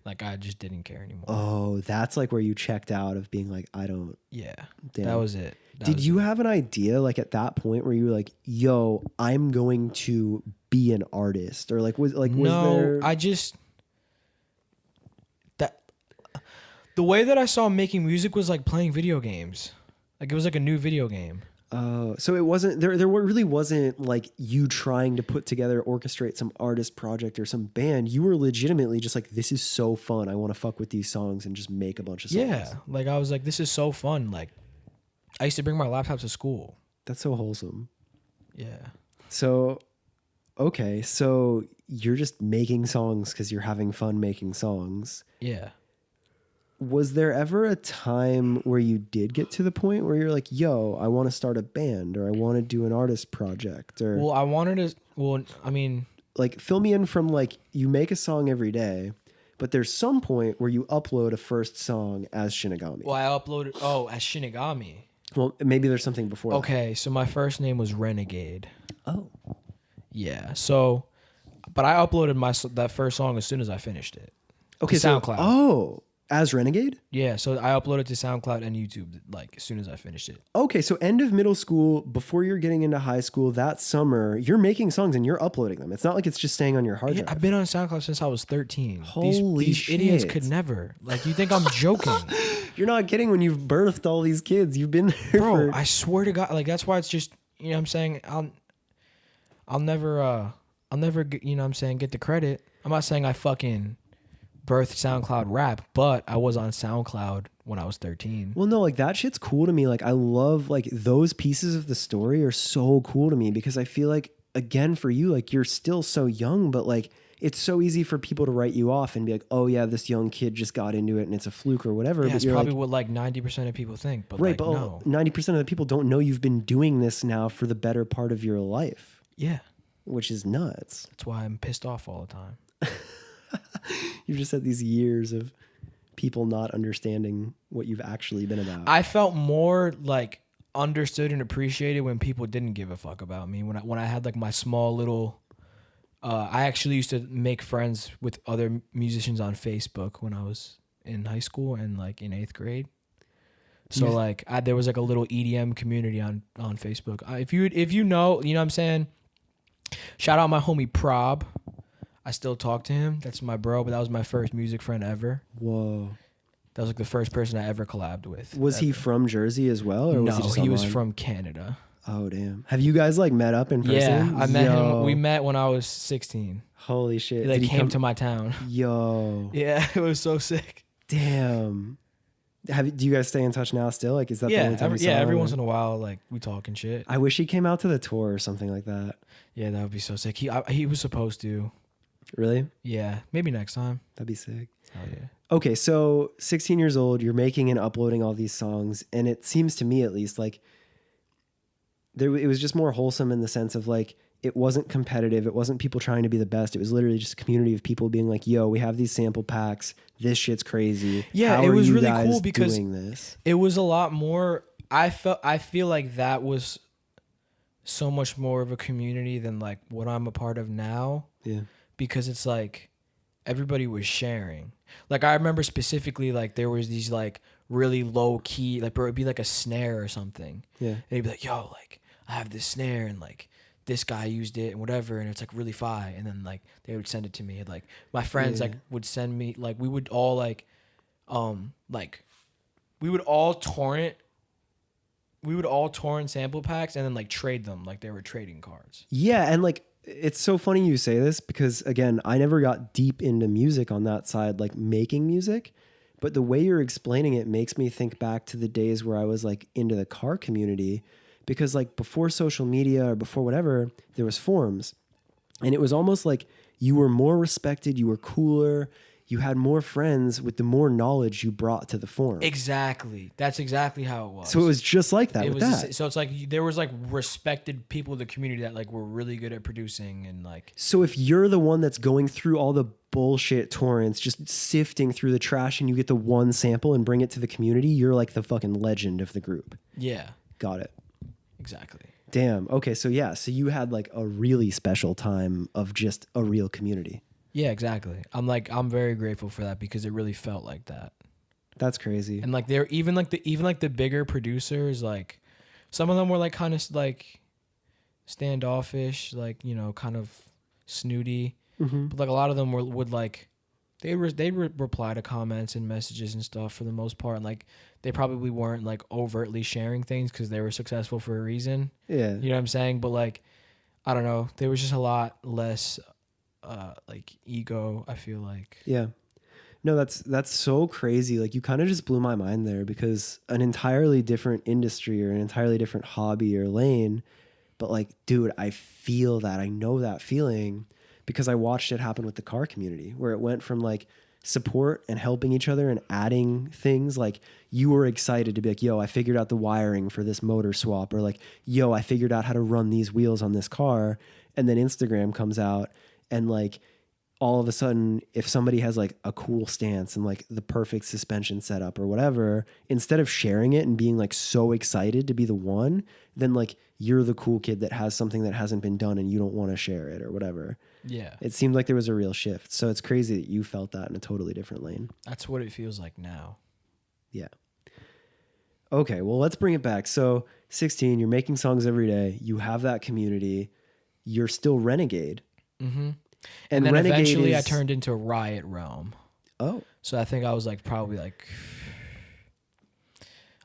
Like I just didn't care anymore. Oh, that's like where you checked out of being like, I don't. Yeah. Damn. That was it. Did you have an idea like at that point where you were like, yo, I'm going to be an artist? Or like was there... I just the way that I saw making music was like playing video games. Like it was like a new video game. So it wasn't there really wasn't like you trying to put together, orchestrate some artist project or some band. You were legitimately just like, this is so fun. I want to fuck with these songs and just make a bunch of songs. Yeah. Like I was like, this is so fun. Like I used to bring my laptop to school. That's so wholesome. Yeah. So, okay. So you're just making songs because you're having fun making songs. Yeah. Was there ever a time where you did get to the point where you're like, yo, I want to start a band or I want to do an artist project? Or Well, I wanted to, I mean, like fill me in from like you make a song every day, but there's some point where you upload a first song as Shinigami. well, I uploaded, as Shinigami. Well, maybe there's something before that. Okay, so my first name was Renegade. Oh. Yeah, so, but I uploaded that first song as soon as I finished it. Okay, to SoundCloud. Oh, as Renegade? Yeah, so I uploaded to SoundCloud and YouTube like as soon as I finished it. Okay, so end of middle school, before you're getting into high school, that summer, you're making songs and you're uploading them. It's not like it's just staying on your hard Yeah, drive. I've been on SoundCloud since I was 13. Holy these shit. idiots could never. Like, you think I'm joking? You're not kidding when you've birthed all these kids. You've been there Bro, for... I swear to God, like that's why it's just, you know what I'm saying, I'll never get, you know what I'm saying, get the credit. I'm not saying I fucking birthed SoundCloud rap, but I was on SoundCloud when I was 13. Well, no, like that shit's cool to me. Like I love like those pieces of the story are so cool to me because I feel like, again, for you, like you're still so young, but like it's so easy for people to write you off and be like, oh yeah, this young kid just got into it and it's a fluke or whatever. Yeah, but it's you're probably like, what like 90% of people think, but right, like, but no. 90% of the people don't know you've been doing this now for the better part of your life, Yeah, which is nuts. that's why I'm pissed off all the time. You've just had these years of people not understanding what you've actually been about. I felt more like understood and appreciated when people didn't give a fuck about me. When I had like my small little, I actually used to make friends with other musicians on Facebook when I was in high school and like in 8th grade. So like there was like a little EDM community on Facebook. If you know what I'm saying, shout out my homie Prob. I still talk to him. That's my bro, but that was my first music friend ever. Whoa. That was like the first person I ever collabed with. Was he from Jersey as well, or was he just he was online? from Canada. Oh damn! Have you guys like met up in person? Yeah, I met him. We met when I was 16. Holy shit! He like came to my town. Yo. Yeah, it was so sick. Damn. Do you guys stay in touch now still? Like, is that the only time you saw every him? once in a while, like we talk and shit. I wish he came out to the tour or something like that. Yeah, that would be so sick. He was supposed to. Really? Yeah, maybe next time. That'd be sick. Oh yeah. Okay, so 16 years old, you're making and uploading all these songs, and it seems to me at least like it was just more wholesome in the sense of like it wasn't competitive. It wasn't people trying to be the best. It was literally just a community of people being like, yo, we have these sample packs. This shit's crazy. Yeah, How it are was you really guys cool because doing this? it was a lot more. I feel like that was so much more of a community than like what I'm a part of now. Yeah. Because it's like everybody was sharing. Like I remember specifically like there was these like really low key, like it would be like a snare or something. Yeah. And they'd be like, yo, like I have this snare and like this guy used it and whatever, and it's like really fire. And then like they would send it to me. Like my friends like would send me, like we would all like we would all torrent sample packs and then like trade them like they were trading cards. Yeah, and like it's so funny you say this because again, I never got deep into music on that side, like making music, but the way you're explaining it makes me think back to the days where I was like into the car community, because like before social media or before whatever, there was forums, and it was almost like you were more respected, you were cooler, you had more friends with the more knowledge you brought to the forum. Exactly. That's exactly how it was. So it was just like that with that. So it's like there was like respected people in the community that like were really good at producing and like. So if you're the one that's going through all the bullshit torrents, just sifting through the trash, and you get the one sample and bring it to the community, you're like the fucking legend of the group. Yeah. Got it. Exactly. Damn. Okay. So yeah. So you had like a really special time of just a real community. Yeah, exactly. I'm very grateful for that because it really felt like that. That's crazy. And like they're even the bigger producers, like some of them were like kind of like standoffish, like, you know, kind of snooty. Mm-hmm. But like a lot of them would like they'd reply to comments and messages and stuff for the most part, and like they probably weren't like overtly sharing things because they were successful for a reason. Yeah. You know what I'm saying? But like I don't know, there was just a lot less like ego, I feel like. Yeah. No, that's so crazy. Like you kind of just blew my mind there, because an entirely different industry or an entirely different hobby or lane. But like, dude, I feel that. I know that feeling because I watched it happen with the car community, where it went from like support and helping each other and adding things. Like you were excited to be like, yo, I figured out the wiring for this motor swap, or like, yo, I figured out how to run these wheels on this car. And then Instagram comes out, and like all of a sudden, if somebody has like a cool stance and like the perfect suspension setup or whatever, instead of sharing it and being like so excited to be the one, then like you're the cool kid that has something that hasn't been done and you don't want to share it or whatever. Yeah. It seemed like there was a real shift. So it's crazy that you felt that in a totally different lane. That's what it feels like now. Yeah. Okay, well, let's bring it back. So 16, you're making songs every day. You have that community. You're still Renegade. Mm-hmm. And then Renegade eventually I turned into Riot Realm. Oh. So I think I was like probably like,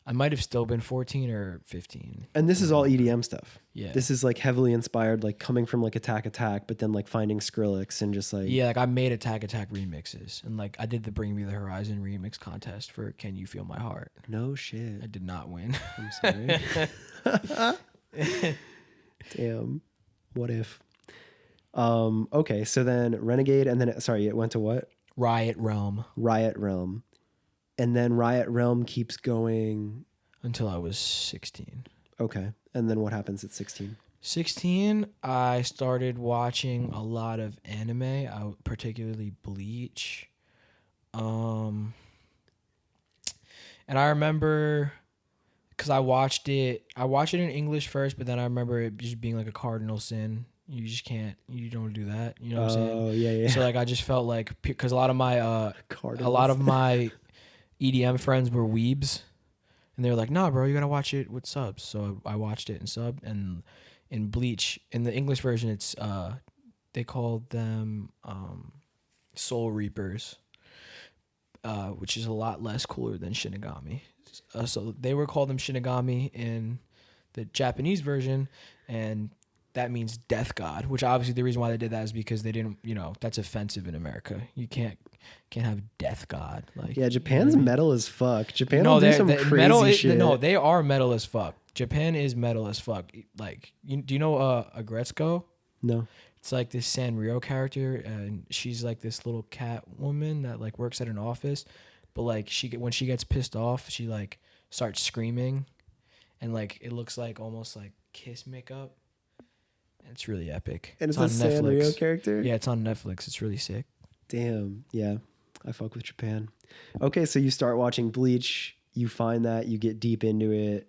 I might have still been 14 or 15. And this is all EDM stuff. Yeah. This is like heavily inspired, like coming from like Attack, but then like finding Skrillex and just like. Yeah, like I made Attack remixes. And like I did the Bring Me the Horizon remix contest for Can You Feel My Heart. No shit. I did not win. I'm sorry. Damn. What if? Okay, so then Renegade, and then it went to what? Riot Realm. Riot Realm. And then Riot Realm keeps going until I was 16. Okay. And then what happens at 16? 16, I started watching a lot of anime, particularly Bleach. And I remember because I watched it in English first, but then I remember it just being like a cardinal sin. You don't do that. You know what I'm saying? Oh, yeah. So like I just felt like, because a lot of my Cardinals. EDM friends were weebs, and they were like, "Nah, bro, you gotta watch it with subs." So I watched it in sub, and in Bleach, in the English version, it's they called them Soul Reapers, which is a lot less cooler than Shinigami. So they were called them Shinigami in the Japanese version, and that means death god, which obviously the reason why they did that is because they didn't, that's offensive in America. You can't have death god. Like, Yeah, Japan's metal as fuck. Japan no, will do some crazy shit. No, they are metal as fuck. Japan is metal as fuck. Like, do you know Agretzko? No. It's like this Sanrio character, and she's like this little cat woman that like works at an office, but like when she gets pissed off, she like starts screaming, and like it looks like almost like kiss makeup. It's really epic. And it's a Sanrio character? Yeah, it's on Netflix. It's really sick. Damn. Yeah, I fuck with Japan. Okay, so you start watching Bleach. You find that. You get deep into it.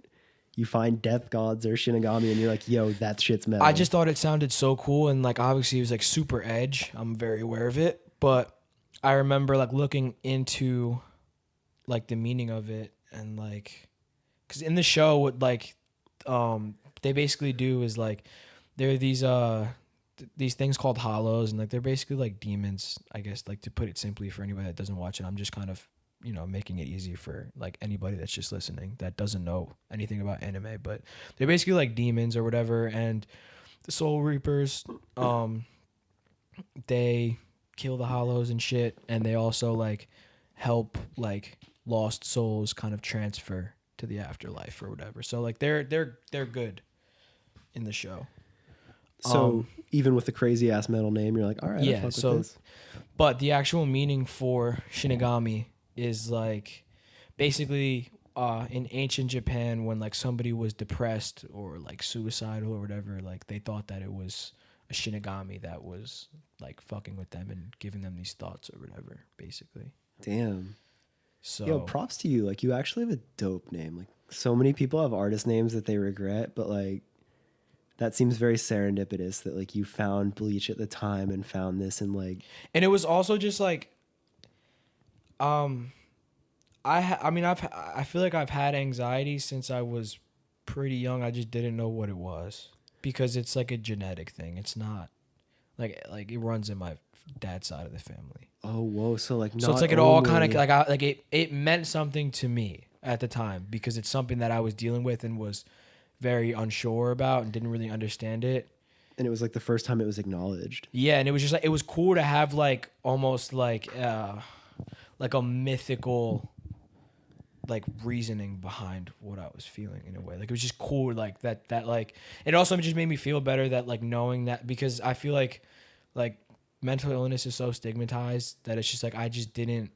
You find death gods or Shinigami, and you're like, yo, that shit's metal. I just thought it sounded so cool, and like obviously it was like super edge. I'm very aware of it. But I remember like looking into like the meaning of it, and like, because in the show what like they basically do is like, there are these things called hollows, and like they're basically like demons, I guess, like to put it simply for anybody that doesn't watch it. I'm just kind of making it easy for like anybody that's just listening that doesn't know anything about anime, but they're basically like demons or whatever. And the Soul Reapers, they kill the hollows and shit, and they also like help like lost souls kind of transfer to the afterlife or whatever. So like they're good in the show. So even with the crazy ass metal name, you're like, all right, yeah. I fuck So, with this. But the actual meaning for Shinigami is like basically in ancient Japan, when like somebody was depressed or like suicidal or whatever, like they thought that it was a Shinigami that was like fucking with them and giving them these thoughts or whatever, basically. Damn. So yo, props to you. Like, you actually have a dope name. Like, so many people have artist names that they regret, but like, that seems very serendipitous that like you found Bleach at the time and found this, and like, and it was also just like I feel like I've had anxiety since I was pretty young. I just didn't know what it was, because it's like a genetic thing. It's not like it runs in my dad's side of the family. oh whoa, so like, So it's like it all kind of like it meant something to me at the time, because it's something that I was dealing with and was very unsure about and didn't really understand it. And it was like the first time it was acknowledged. Yeah, and it was just like, it was cool to have like almost like a mythical like reasoning behind what I was feeling in a way. Like it was just cool, like that like it also just made me feel better that like knowing that, because I feel like mental illness is so stigmatized that it's just like I just didn't,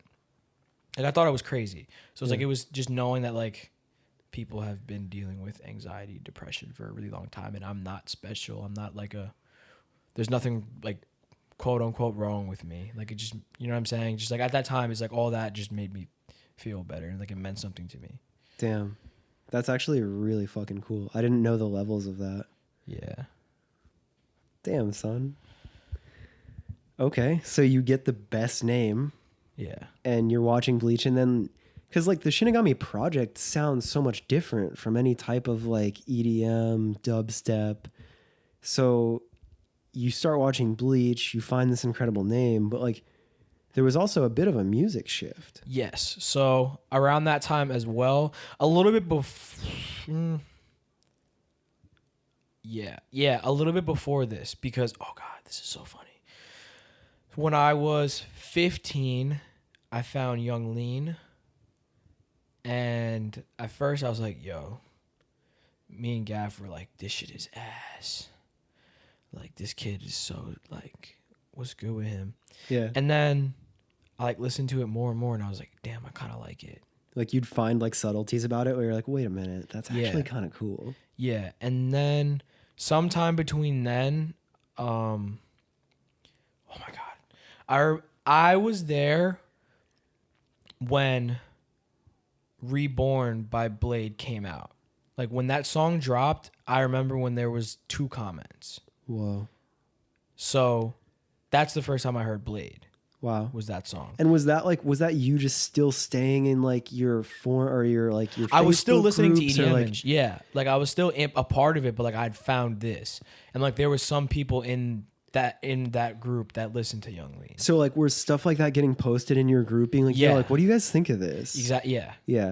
like I thought I was crazy. So it's like it was just knowing that like people have been dealing with anxiety, depression for a really long time, and I'm not special. I'm not like there's nothing like quote unquote wrong with me. Like it just, you know what I'm saying? Just like at that time, it's like all that just made me feel better, and like it meant something to me. Damn. That's actually really fucking cool. I didn't know the levels of that. Yeah. Damn, son. Okay, so you get the best name. Yeah. And you're watching Bleach, and then, because like the Shinigami project sounds so much different from any type of like EDM, dubstep. So you start watching Bleach, you find this incredible name, but like there was also a bit of a music shift. Yes. So around that time as well, a little bit before. Yeah, a little bit before this, because oh god, this is so funny. When I was 15, I found Young Lean. And at first I was like, yo, me and Gav were like, this shit is ass. Like, this kid is so, like, what's good with him? Yeah. And then I, like, listened to it more and more, and I was like, damn, I kind of like it. Like, you'd find, like, subtleties about it where you're like, wait a minute, that's actually kind of cool. Yeah. And then sometime between then, oh, my God. I was there when Reborn by Blade came out. Like when that song dropped, I remember when there was 2 comments. Whoa. So that's the first time I heard Blade. Wow. Was that song. And was that you just still staying in like your form or your like your Facebook I was still listening to groups, or, EDM like, and yeah. Like I was still a part of it, but like I'd found this. And like there was some people in that group that listened to Young Lean. so like were stuff like that getting posted in your group being like, yeah, like what do you guys think of this? Exactly. Yeah. Yeah.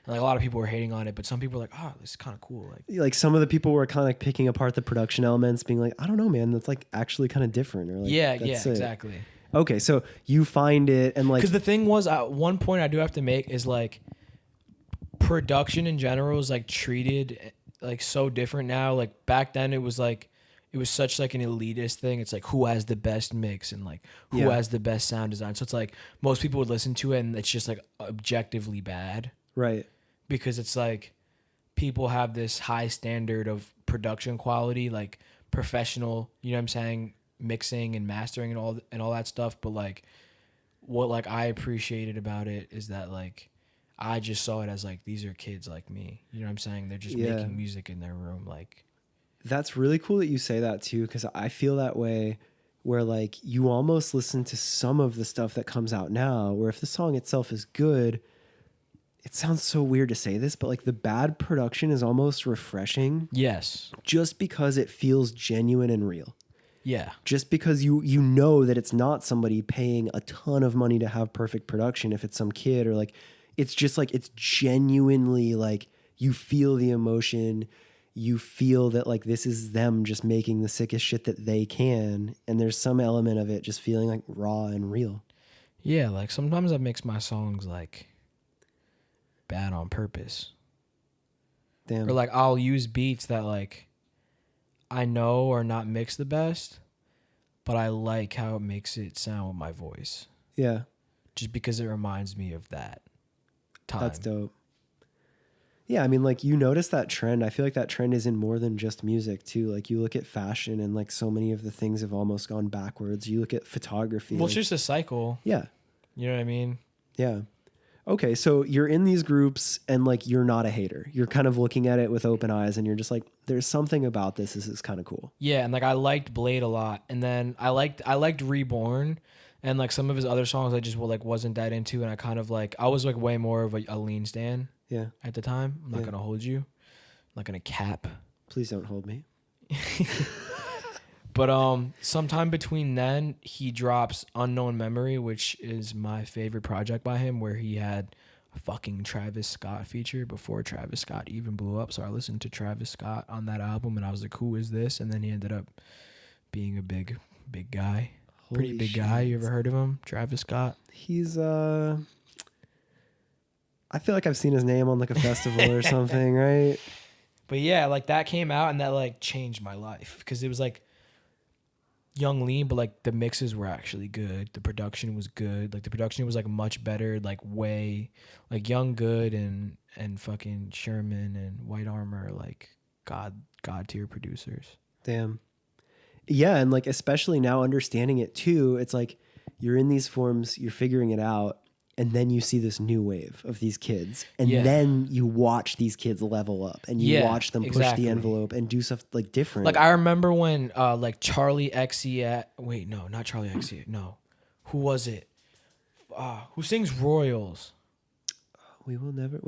And like a lot of people were hating on it, but some people were like, oh, this is kind of cool. Like some of the people were kind of like picking apart the production elements, being like, I don't know, man, that's like actually kind of different. Or like, yeah, that's exactly. Okay, so you find it and like... Because the thing was, one point I do have to make is like production in general is like treated like so different now. Like back then it was such like an elitist thing. It's like who has the best mix and like who has the best sound design. So it's like most people would listen to it and it's just like objectively bad. Right. Because it's like people have this high standard of production quality, like professional, you know what I'm saying, mixing and mastering and all that stuff. But like what like I appreciated about it is that like I just saw it as like these are kids like me. You know what I'm saying? They're just making music in their room. Like that's really cool that you say that too, because I feel that way where like you almost listen to some of the stuff that comes out now where if the song itself is good, it sounds so weird to say this, but like the bad production is almost refreshing. Yes. Just because it feels genuine and real. Yeah. Just because you know that it's not somebody paying a ton of money to have perfect production if it's some kid or like it's just like it's genuinely like you feel the emotion, you feel that like this is them just making the sickest shit that they can, and there's some element of it just feeling like raw and real. Yeah, like sometimes I mix my songs like bad on purpose. Damn. Or like I'll use beats that like I know are not mixed the best, but I like how it makes it sound with my voice. Yeah. Just because it reminds me of that time. That's dope. Yeah, I mean, like, you notice that trend. I feel like that trend is in more than just music, too. Like, you look at fashion and, like, so many of the things have almost gone backwards. You look at photography. Well, like, it's just a cycle. Yeah. You know what I mean? Yeah. Okay, so you're in these groups and, like, you're not a hater. You're kind of looking at it with open eyes and you're just like, there's something about this. This is kind of cool. Yeah, and, like, I liked Blade a lot. And then I liked Reborn. And, like, some of his other songs I just, like, wasn't that into. And I kind of, like, I was, like, way more of a lean stan. Yeah. At the time. I'm not going to hold you. I'm not going to cap. Please don't hold me. But sometime between then, he drops Unknown Memory, which is my favorite project by him, where he had a fucking Travis Scott feature before Travis Scott even blew up. So I listened to Travis Scott on that album, and I was like, who is this? And then he ended up being a big guy. Pretty big guy. You ever heard of him? Travis Scott? He's, I feel like I've seen his name on like a festival or something, right? But yeah, like that came out and that like changed my life because it was like Young Lean, but like the mixes were actually good. The production was good. Like the production was like much better, like way like Young Good and fucking Sherman and White Armor, like god tier producers. Damn. Yeah, and like especially now understanding it too, it's like you're in these forms, you're figuring it out, and then you see this new wave of these kids, and then you watch these kids level up, and you watch them push the envelope and do stuff like different. Like I remember when like Charlie XCX, wait, no, not Charlie XCX, no, who was it? Who sings Royals? We will never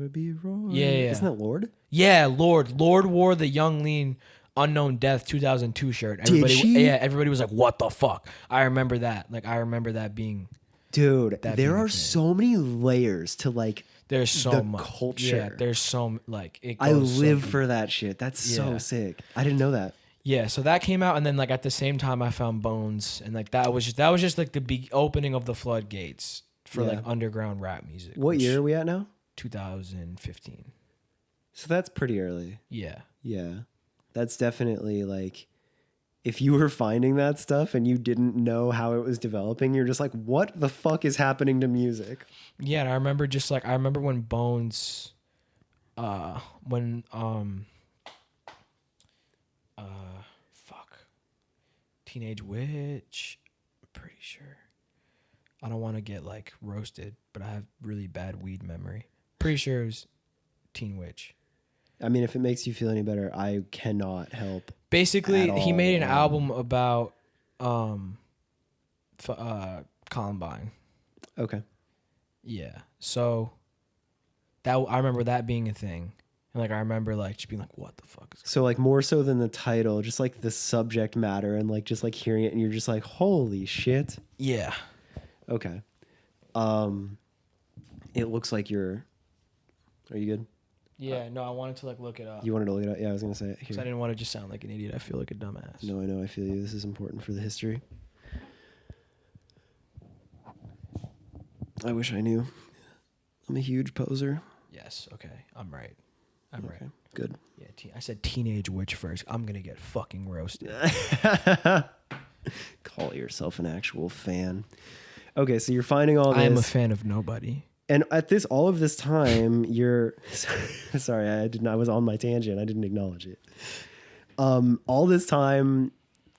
be royal. Yeah. Isn't that Lord? Yeah, Lord wore the Young Lean Unknown Death 2002 shirt. Everybody, Did she? Yeah, everybody was like, "What the fuck?" I remember that. Like, I remember that being. Dude, there are so many layers to like. There's so much culture. Yeah, there's so like. It I goes live so for that shit. That's so sick. I didn't know that. Yeah, so that came out, and then like at the same time, I found Bones, and like that was just like the opening of the floodgates for like underground rap music. What year are we at now? 2015. So that's pretty early. Yeah. Yeah. That's definitely like, if you were finding that stuff and you didn't know how it was developing, you're just like, what the fuck is happening to music? Yeah, and I remember when Bones, Teenage Witch, I'm pretty sure. I don't want to get like roasted, but I have really bad weed memory. Pretty sure it was Teen Witch. I mean, if it makes you feel any better, I cannot help. Basically, At he made an all. album about Columbine. Okay. Yeah. So that I remember that being a thing. And like I remember like just being like, what the fuck is So like more so than the title, just like the subject matter and like just like hearing it and you're just like, holy shit. Yeah. Okay. It looks like are you good? Yeah, no, I wanted to like look it up. You wanted to look it up? Yeah, I was gonna say it Because here. I didn't want to just sound like an idiot. I feel like a dumbass. No, I know, I feel you. This is important for the history. I wish I knew. I'm a huge poser. Yes, okay. I'm right. I'm Okay, right. good. Yeah, I said teenage witch first. I'm going to get fucking roasted. Call yourself an actual fan. Okay, so you're finding all this. I am a fan of nobody. And at all of this time, you're sorry, I was on my tangent. I didn't acknowledge it. All this time,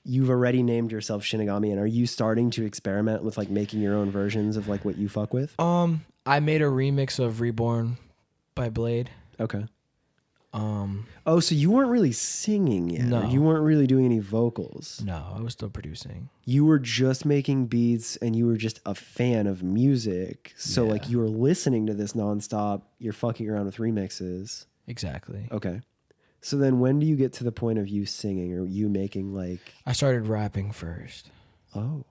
you've already named yourself Shinigami, and are you starting to experiment with like making your own versions of like what you fuck with? I made a remix of Reborn by Blade. Okay. Oh, so you weren't really singing yet? No. You weren't really doing any vocals? No, I was still producing. You were just making beats and you were just a fan of music. So Yeah. like you were listening to this nonstop. You're fucking around with remixes. Exactly. Okay. So then when do you get to the point of you singing or you making like... I started rapping first. Oh.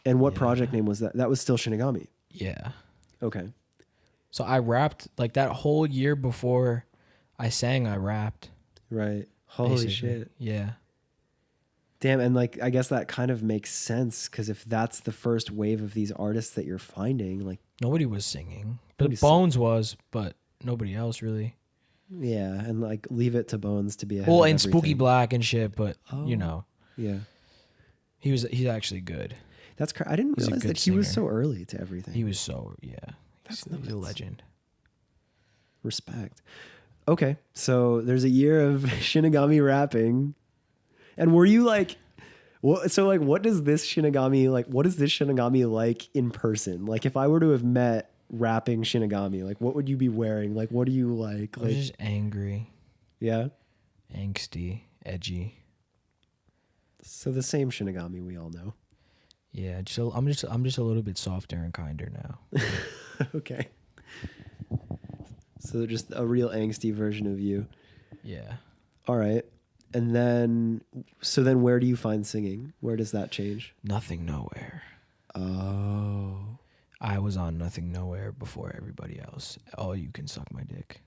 And what Yeah. project name was that? That was still Shinigami. Yeah. Okay. So I rapped like that whole year before I sang, I rapped. Right. Holy basically. shit. Yeah. Damn, and like I guess that kind of makes sense because if that's the first wave of these artists that you're finding, like Nobody was singing. But Nobody's Bones was, but nobody else really. yeah, and like leave it to Bones to be ahead Well, of and Spooky everything. Black and shit, but Oh. you know, Yeah, he's actually good. that's I didn't He's a realize good that he was singer. so early to everything. He was so That's he's a nuts. legend. Respect. Okay, so there's a year of Shinigami rapping, and were you like, what? So like, what is this Shinigami like? What is this Shinigami like in person? Like, if I were to have met rapping Shinigami, like, what would you be wearing? Like, what do you like? I was Like, just angry, yeah. angsty, edgy. So the same Shinigami we all know. Yeah, I'm just a little bit softer and kinder now. Okay. So just a real angsty version of you. Yeah. All right. And then, so then where do you find singing? Where does that change? Nothing Nowhere. Oh. I was on Nothing Nowhere before everybody else. Oh, you can suck my dick.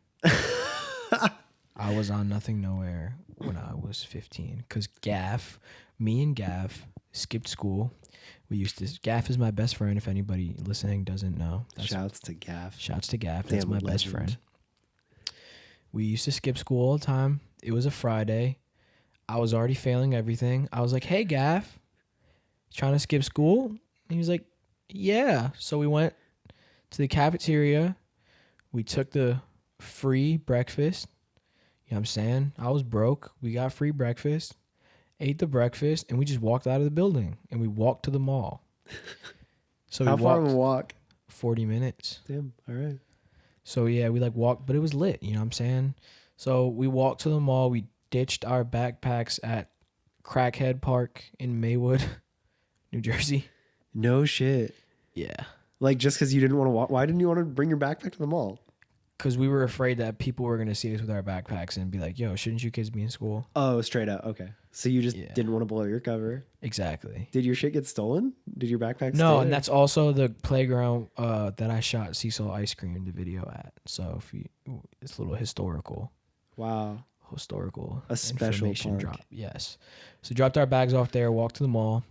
I was on Nothing Nowhere when I was 15 because me and Gaff skipped school. Gaff is my best friend. If anybody listening doesn't know, Shouts to Gaff. shouts to Gaff. That's Damn my best legend. friend. We used to skip school all the time. It was a Friday. I was already failing everything. I was like, "Hey, Gaff, trying to skip school?" And he was like, "Yeah." So we went to the cafeteria. We took the free breakfast. You know what I'm saying? I was broke. We got free breakfast, ate the breakfast, and we just walked out of the building. And we walked to the mall. So How we far of walked a walk? 40 minutes. Damn. All right. So yeah, we like walked, but it was lit. You know what I'm saying? So we walked to the mall. We ditched our backpacks at Crackhead Park in Maywood, New Jersey. No shit. Yeah. Like just because you didn't want to walk. Why didn't you want to bring your backpack to the mall? Because we were afraid that people were going to see us with our backpacks and be like, yo, shouldn't you kids be in school? Oh, straight out. Okay. So you just Yeah. didn't want to blow your cover. Exactly. Did your shit get stolen? Did your backpack stay No, and there? that's also the playground that I shot Cecil Ice Cream the video at. So it's a little historical. Wow. A special information park. drop. Yes. So dropped our bags off there, walked to the mall,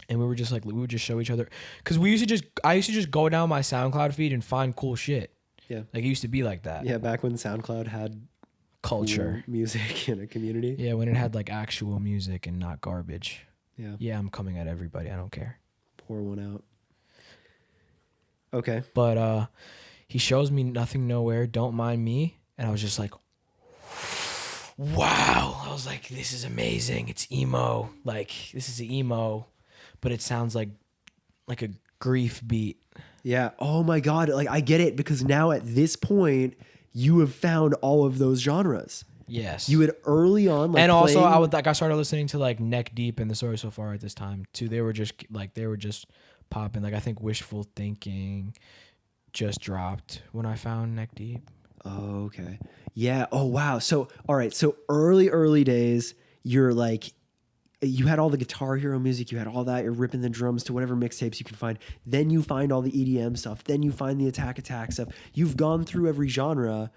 and we would just show each other. Because I used to just go down my SoundCloud feed and find cool shit. Yeah. Like it used to be like that. Yeah, back when SoundCloud had Culture. cool music in a community. Yeah, when it had like actual music and not garbage. Yeah. Yeah, I'm coming at everybody. I don't care. Pour one out. Okay. But he shows me Nothing Nowhere, Don't Mind Me, and I was just like, wow. I was like, this is amazing. It's emo. Like this is emo, but it sounds like a grief beat. Yeah. Oh my God. Like I get it because now at this point, you have found all of those genres. Yes. You had early on, like, and also playing, I started listening to like Neck Deep and The Story So Far at this time too. They were just popping. Like I think Wishful Thinking just dropped when I found Neck Deep. Oh, okay. Yeah. Oh, wow. So, all right. So early days, you're like, you had all the Guitar Hero music, you had all that, you're ripping the drums to whatever mixtapes you can find. Then you find all the EDM stuff. Then you find the Attack stuff. You've gone through every genre,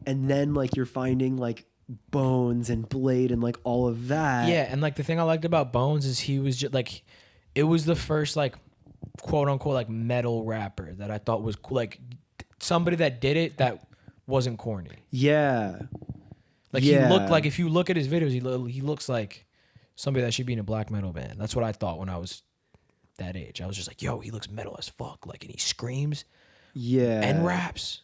and then like you're finding like Bones and Blade and like all of that. Yeah, and like the thing I liked about Bones is he was just like, it was the first like quote unquote like metal rapper that I thought was cool. Like somebody that did it that wasn't corny. Yeah. Like yeah. he looked like, if you look at his videos, he looks like somebody that should be in a black metal band. That's what I thought when I was that age. I was just like, yo, he looks metal as fuck. Like, and he screams and raps.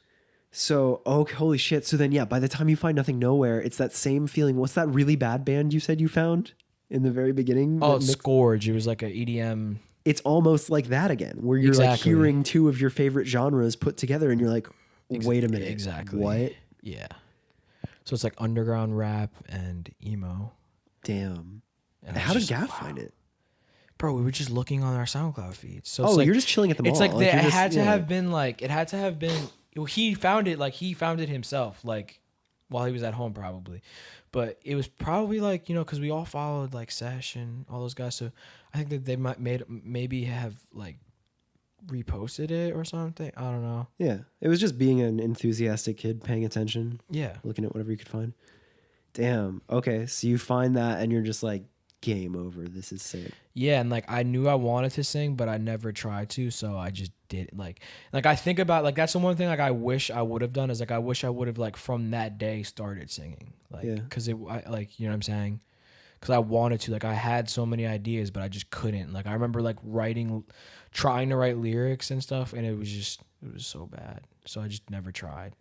So, oh, holy shit. So then, yeah, by the time you find Nothing Nowhere, it's that same feeling. What's that really bad band you said you found in the very beginning? Oh, Scourge. It was like an EDM. It's almost like that again, where you're like hearing two of your favorite genres put together and you're like, wait a minute. Exactly. What? Yeah. So it's like underground rap and emo. Damn. And how did Gaff find it? Bro, we were just looking on our SoundCloud feeds. So it's like, you're just chilling at the mall. It's like, it had to have been he found it himself, like while he was at home probably. But it was probably like, because we all followed like Sesh and all those guys. So I think that they maybe have like reposted it or something. I don't know. Yeah. It was just being an enthusiastic kid paying attention. Yeah. Looking at whatever you could find. Damn. Okay. So you find that and you're just like, game over. This is sick. Yeah, and like I knew I wanted to sing, but I never tried to, so I just did like I think about like that's the one thing like I wish I would have done is like I wish I would have like from that day started singing, like because I like, you know what I'm saying, because I wanted to, like I had so many ideas but I just couldn't. Like I remember like trying to write lyrics and stuff, and it was so bad, so I just never tried.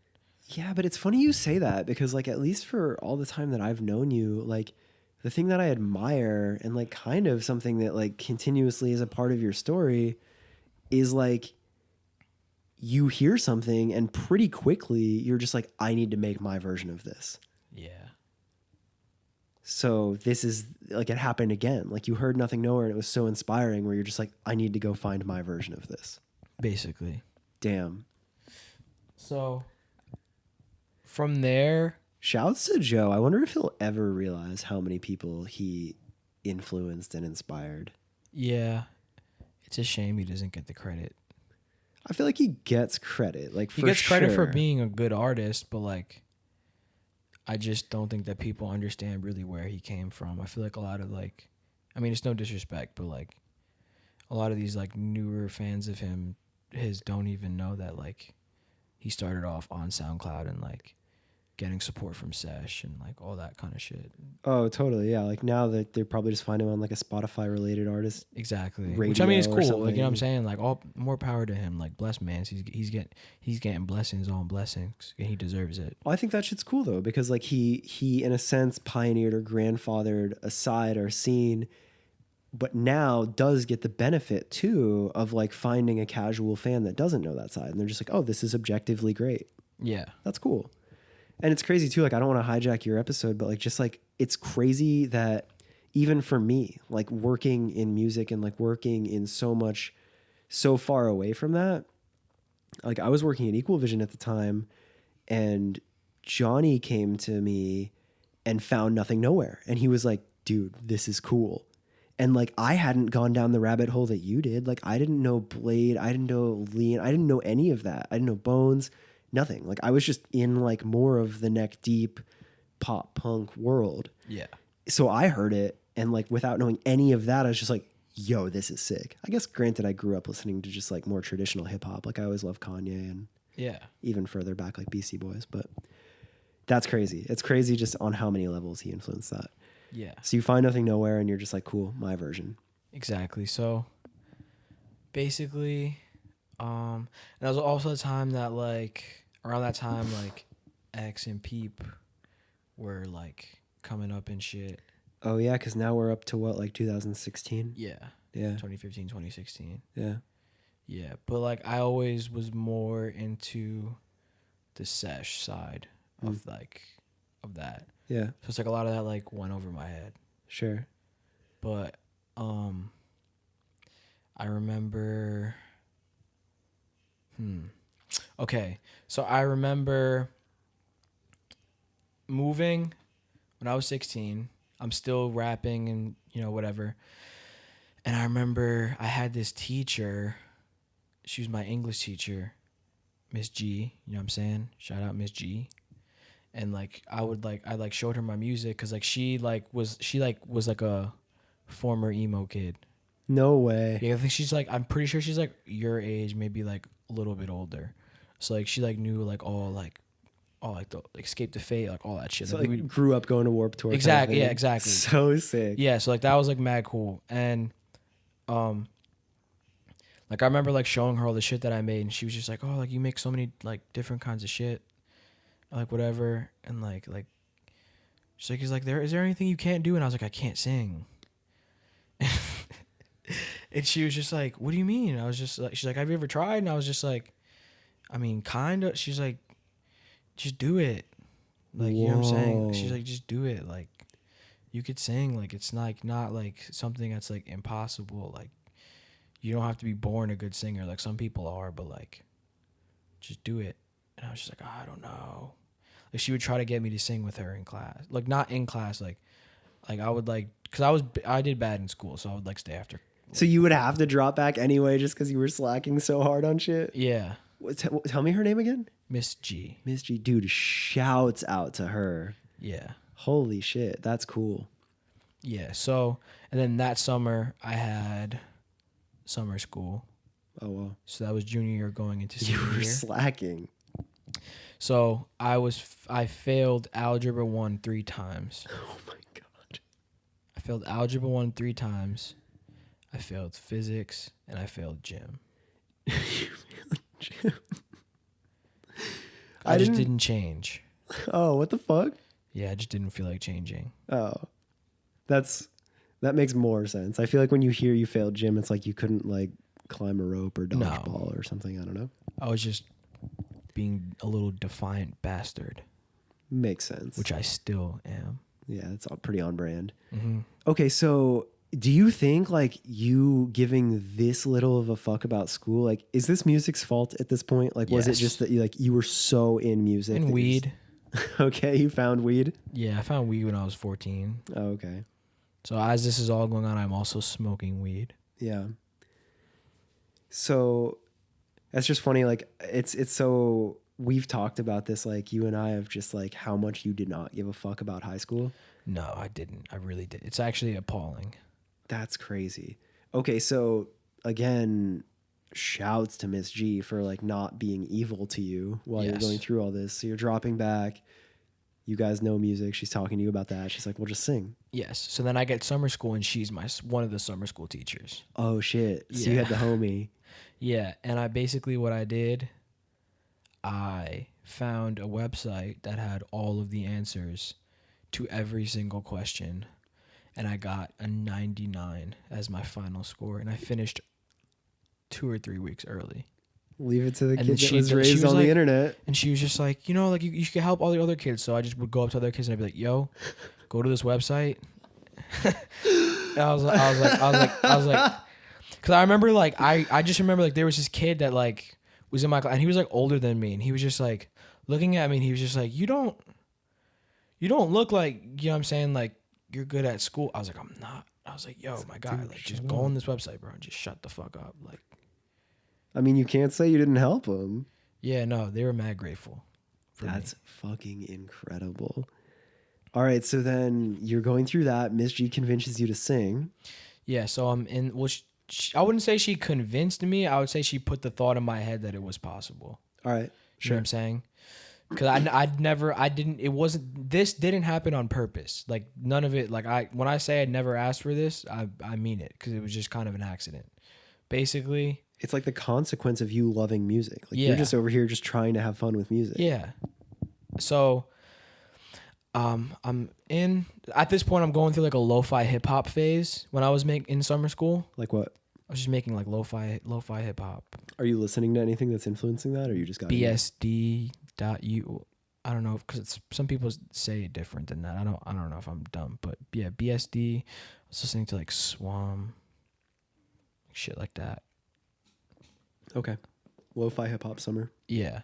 Yeah, but it's funny you say that, because like at least for all the time that I've known you, like the thing that I admire and like kind of something that like continuously is a part of your story is like you hear something and pretty quickly you're just like, I need to make my version of this. Yeah. So this is like, it happened again. Like you heard Nothing Nowhere and it was so inspiring where you're just like, I need to go find my version of this. Basically. Damn. So from there, shouts to Joe. I wonder if he'll ever realize how many people he influenced and inspired. Yeah. It's a shame he doesn't get the credit. I feel like he gets credit. Like he gets credit for being a good artist, but like I just don't think that people understand really where he came from. I feel like a lot of like, I mean, it's no disrespect, but like a lot of these like newer fans of his don't even know that like he started off on SoundCloud and like getting support from Sesh and like all that kind of shit. Oh, totally. Yeah. Like now that they probably just find him on like a Spotify related artist. Exactly. Which I mean is cool. Like, you know what I'm saying? Like all more power to him. Like blessed man. He's getting blessings on blessings and he deserves it. Well, I think that shit's cool though, because like he in a sense pioneered or grandfathered a side or scene, but now does get the benefit too of like finding a casual fan that doesn't know that side. And they're just like, oh, this is objectively great. Yeah. That's cool. And it's crazy too. Like, I don't want to hijack your episode, but like, just like, it's crazy that even for me, like working in music and like working in so far away from that, like I was working at Equal Vision at the time and Johnny came to me and found Nothing Nowhere. And he was like, dude, this is cool. And like, I hadn't gone down the rabbit hole that you did. Like, I didn't know Blade. I didn't know Lean. I didn't know any of that. I didn't know Bones. Nothing. Like I was just in like more of the Neck Deep pop punk world. Yeah. So I heard it and like without knowing any of that, I was just like, yo, this is sick. I guess granted I grew up listening to just like more traditional hip hop. Like I always loved Kanye and even further back like Beastie Boys, but that's crazy. It's crazy just on how many levels he influenced that. Yeah. So you find Nothing Nowhere and you're just like, cool, my version. Exactly. So basically, and that was also the time that like around that time like X and Peep were like coming up and shit. Oh yeah, because now we're up to what, like 2016? Yeah. 2015, 2016. Yeah. But like I always was more into the sesh side of of that. Yeah. So it's like a lot of that like went over my head. Sure. But I remember okay. So I remember moving when I was 16. I'm still rapping and whatever. And I remember I had this teacher. She was my English teacher, Miss G. You know what I'm saying? Shout out Miss G. And like I showed her my music because like she was like a former emo kid. No way. Yeah, I think I'm pretty sure she's like your age, maybe like a little bit older. So like she like knew like all the Escape the Fate, like all that shit. So Like, like grew up going to Warped Tour. Exactly. Kind of Yeah, exactly. So sick. Yeah, so like that was like mad cool. And like I remember like showing her all the shit that I made, and she was just like, "Oh, like you make so many like different kinds of shit, like whatever." And like she's like, is there anything you can't do? And I was like, I can't sing. And she was just like, what do you mean? I was just like, she's like, have you ever tried? And I was just like, I mean, kind of. She's like, just do it. Like, you know what I'm saying? She's like, just do it. Like, you could sing. Like, it's not like something that's like impossible. Like, you don't have to be born a good singer. Like, some people are, but like, just do it. And I was just like, I don't know. Like, she would try to get me to sing with her in class. Like, not in class. Like I would like, cause I did bad in school, so I would like stay after. So you would have to drop back anyway just because you were slacking so hard on shit? Yeah. Tell me her name again? Miss G. Miss G. Dude, shouts out to her. Yeah. Holy shit. That's cool. Yeah. So, and then that summer I had summer school. Oh, wow. So that was junior year going into senior You were year. slacking. So I failed Algebra 1 3 times. Oh my God. I failed Algebra 1 3 times. I failed physics, and I failed gym. You failed gym. I just didn't change. Oh, what the fuck? Yeah, I just didn't feel like changing. Oh, that makes more sense. I feel like when you hear you failed gym, it's like you couldn't like climb a rope or dodgeball or something. I don't know. I was just being a little defiant bastard. Makes sense. Which I still am. Yeah, it's all pretty on brand. Mm-hmm. Okay, so do you think like you giving this little of a fuck about school, like is this music's fault at this point? Like was it just that you were so in music? And weed. Okay, you found weed? Yeah, I found weed when I was 14. Oh, okay. So as this is all going on, I'm also smoking weed. Yeah. So that's just funny. Like it's so we've talked about this, like you and I have just like how much you did not give a fuck about high school. No, I didn't. I really did. It's actually appalling. That's crazy. Okay, so again, shouts to Miss G for like not being evil to you while you're going through all this. So you're dropping back. You guys know music. She's talking to you about that. She's like, "Well, just sing." Yes. So then I get summer school, and she's one of the summer school teachers. Oh shit! So you had the homie. Yeah, and what I did, I found a website that had all of the answers to every single question. And I got a 99 as my final score. And I finished 2 or 3 weeks early. Leave it to the And kid that was raised on the internet. And she was just like, like you could help all the other kids. So I just would go up to other kids and I'd be like, yo, go to this website. And I was like, because I remember like, I just remember like there was this kid that like was in my class and he was like older than me. And he was just like looking at me and he was just like, you don't look like, you know what I'm saying? Like, you're good at school. I was like, I'm not. I was like, yo, my guy, like, just go on this website, bro, and just shut the fuck up. Like, I mean, you can't say you didn't help him. Yeah, no, they were mad grateful. That's fucking incredible. All right, so then you're going through that. Miss G convinces you to sing. Yeah, so I'm in. Well, I wouldn't say she convinced me. I would say she put the thought in my head that it was possible. All right, sure. You know what I'm saying? Because this didn't happen on purpose. Like none of it, like when I say I never asked for this, I mean it because it was just kind of an accident. Basically. It's like the consequence of you loving music. Like you're just over here just trying to have fun with music. Yeah. So, I'm at this point, I'm going through like a lo-fi hip hop phase when I was in summer school. Like what? I was just making like lo-fi hip hop. Are you listening to anything that's influencing that, or you just got BSD.U. I don't know, because some people say it different than that. I don't know if I'm dumb, but yeah, BSD. I was listening to like Swam, shit like that. Okay. Lo-fi hip hop summer. Yeah.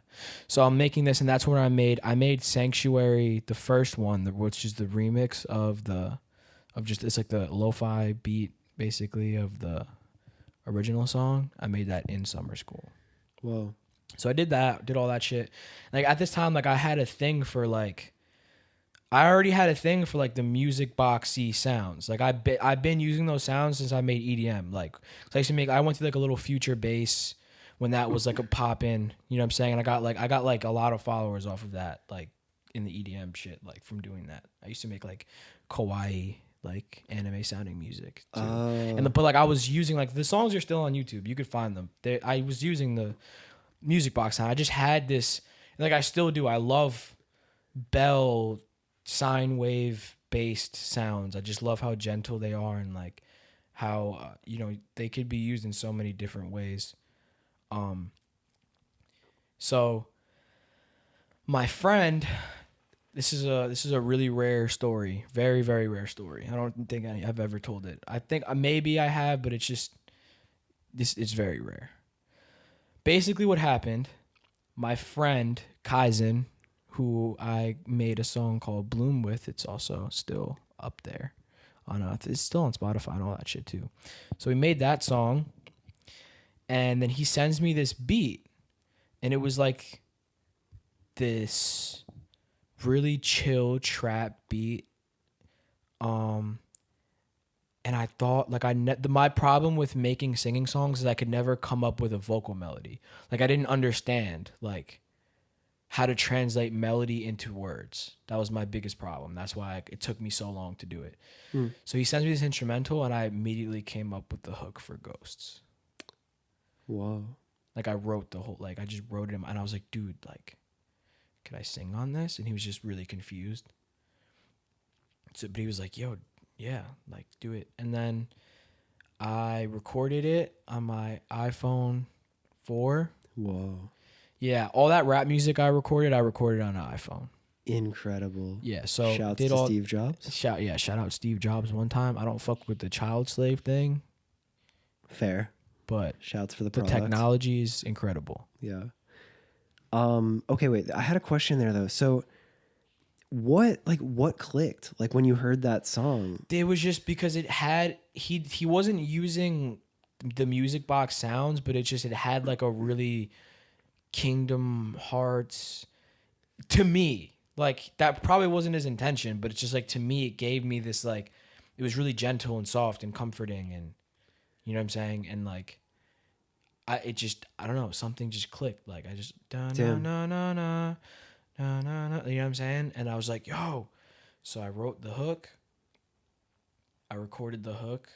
So I'm making this, and that's when I made Sanctuary, the first one, which is the remix of it's like the lo-fi beat basically of the original song. I made that in summer school. Whoa. So I did all that shit. Like at this time, like I had a thing for like, I already had a thing for like the music boxy sounds. Like I've been using those sounds since I made EDM. Like 'cause I went to like a little future bass when that was like a pop in, you know what I'm saying? And I got like a lot of followers off of that, like in the EDM shit, like from doing that. I used to make like kawaii, like anime sounding music too. But like I was using like the songs are still on YouTube. You could find them. I was using the music box sound. I just had this, like I still do. I love bell sine wave based sounds. I just love how gentle they are and like how they could be used in so many different ways. So my friend, this is a really rare story, very very rare story. I don't think I've ever told it. I think maybe I have, but it's very rare. Basically, what happened? My friend Kaizen, who I made a song called Bloom with, it's also still up there it's still on Spotify and all that shit too. So we made that song, and then he sends me this beat, and it was like this really chill trap beat. And I thought, like, my problem with making singing songs is I could never come up with a vocal melody. Like, I didn't understand, like, how to translate melody into words. That was my biggest problem. That's why it took me so long to do it. So he sends me this instrumental, and I immediately came up with the hook for Ghosts. Whoa. Like, I just wrote it, and I was like, dude, like, could I sing on this? And he was just really confused. But he was like, yo, yeah, like do it. And then I recorded it on my iPhone 4. Whoa. Yeah, all that rap music I recorded on an iPhone. Incredible. Yeah, so shouts to Steve Jobs. Shout out Steve Jobs one time. I don't fuck with the child slave thing. Fair. But shouts for the technology is incredible. Yeah. Okay, wait. I had a question there though. So what clicked like when you heard that song? It was just because it had he wasn't using the music box sounds, but it had like a really Kingdom Hearts to me. Like that probably wasn't his intention, but it's just like to me it gave me this like it was really gentle and soft and comforting, and you know what I'm saying? And like I don't know, something just clicked. Like I just na na na na na na na, you know what I'm saying? And I was like, yo. So I wrote the hook. I recorded the hook.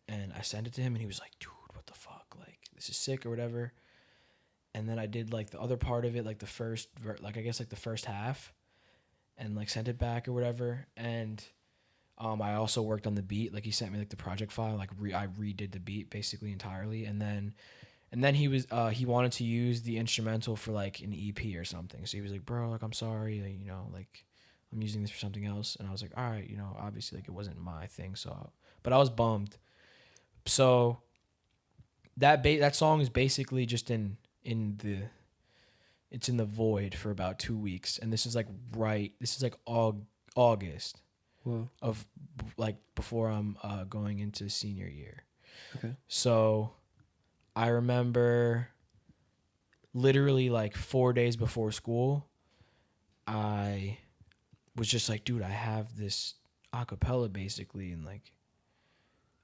And I sent it to him, and he was like, dude, what the fuck? Like, this is sick or whatever. And then I did like the other part of it, like the first, like I guess like the first half, and like sent it back or whatever. And I also worked on the beat. Like he sent me like the project file, like I redid the beat basically entirely. And then he wanted to use the instrumental for like an EP or something. So he was like, bro, like I'm sorry, like, you know, like I'm using this for something else. And I was like, all right, you know, obviously like it wasn't my thing. So, but I was bummed. So that song is basically just in the void for about 2 weeks, and this is like August. Whoa. Of like before I'm going into senior year. Okay. So I remember literally like 4 days before school, I was just like, dude, I have this acapella basically, and like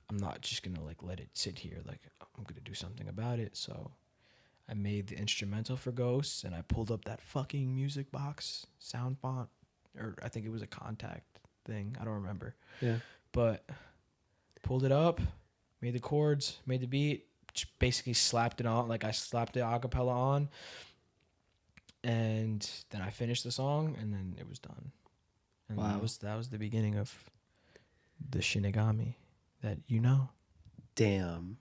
I'm not just gonna like let it sit here. Like I'm gonna do something about it. So I made the instrumental for Ghosts, and I pulled up that fucking music box sound font, or I think it was a Contact thing. I don't remember. Yeah. But pulled it up, made the chords, made the beat, basically slapped it on. Like I slapped the acapella on, and then I finished the song, and then it was done. And wow. that was the beginning of the shinigami that you know. Damn.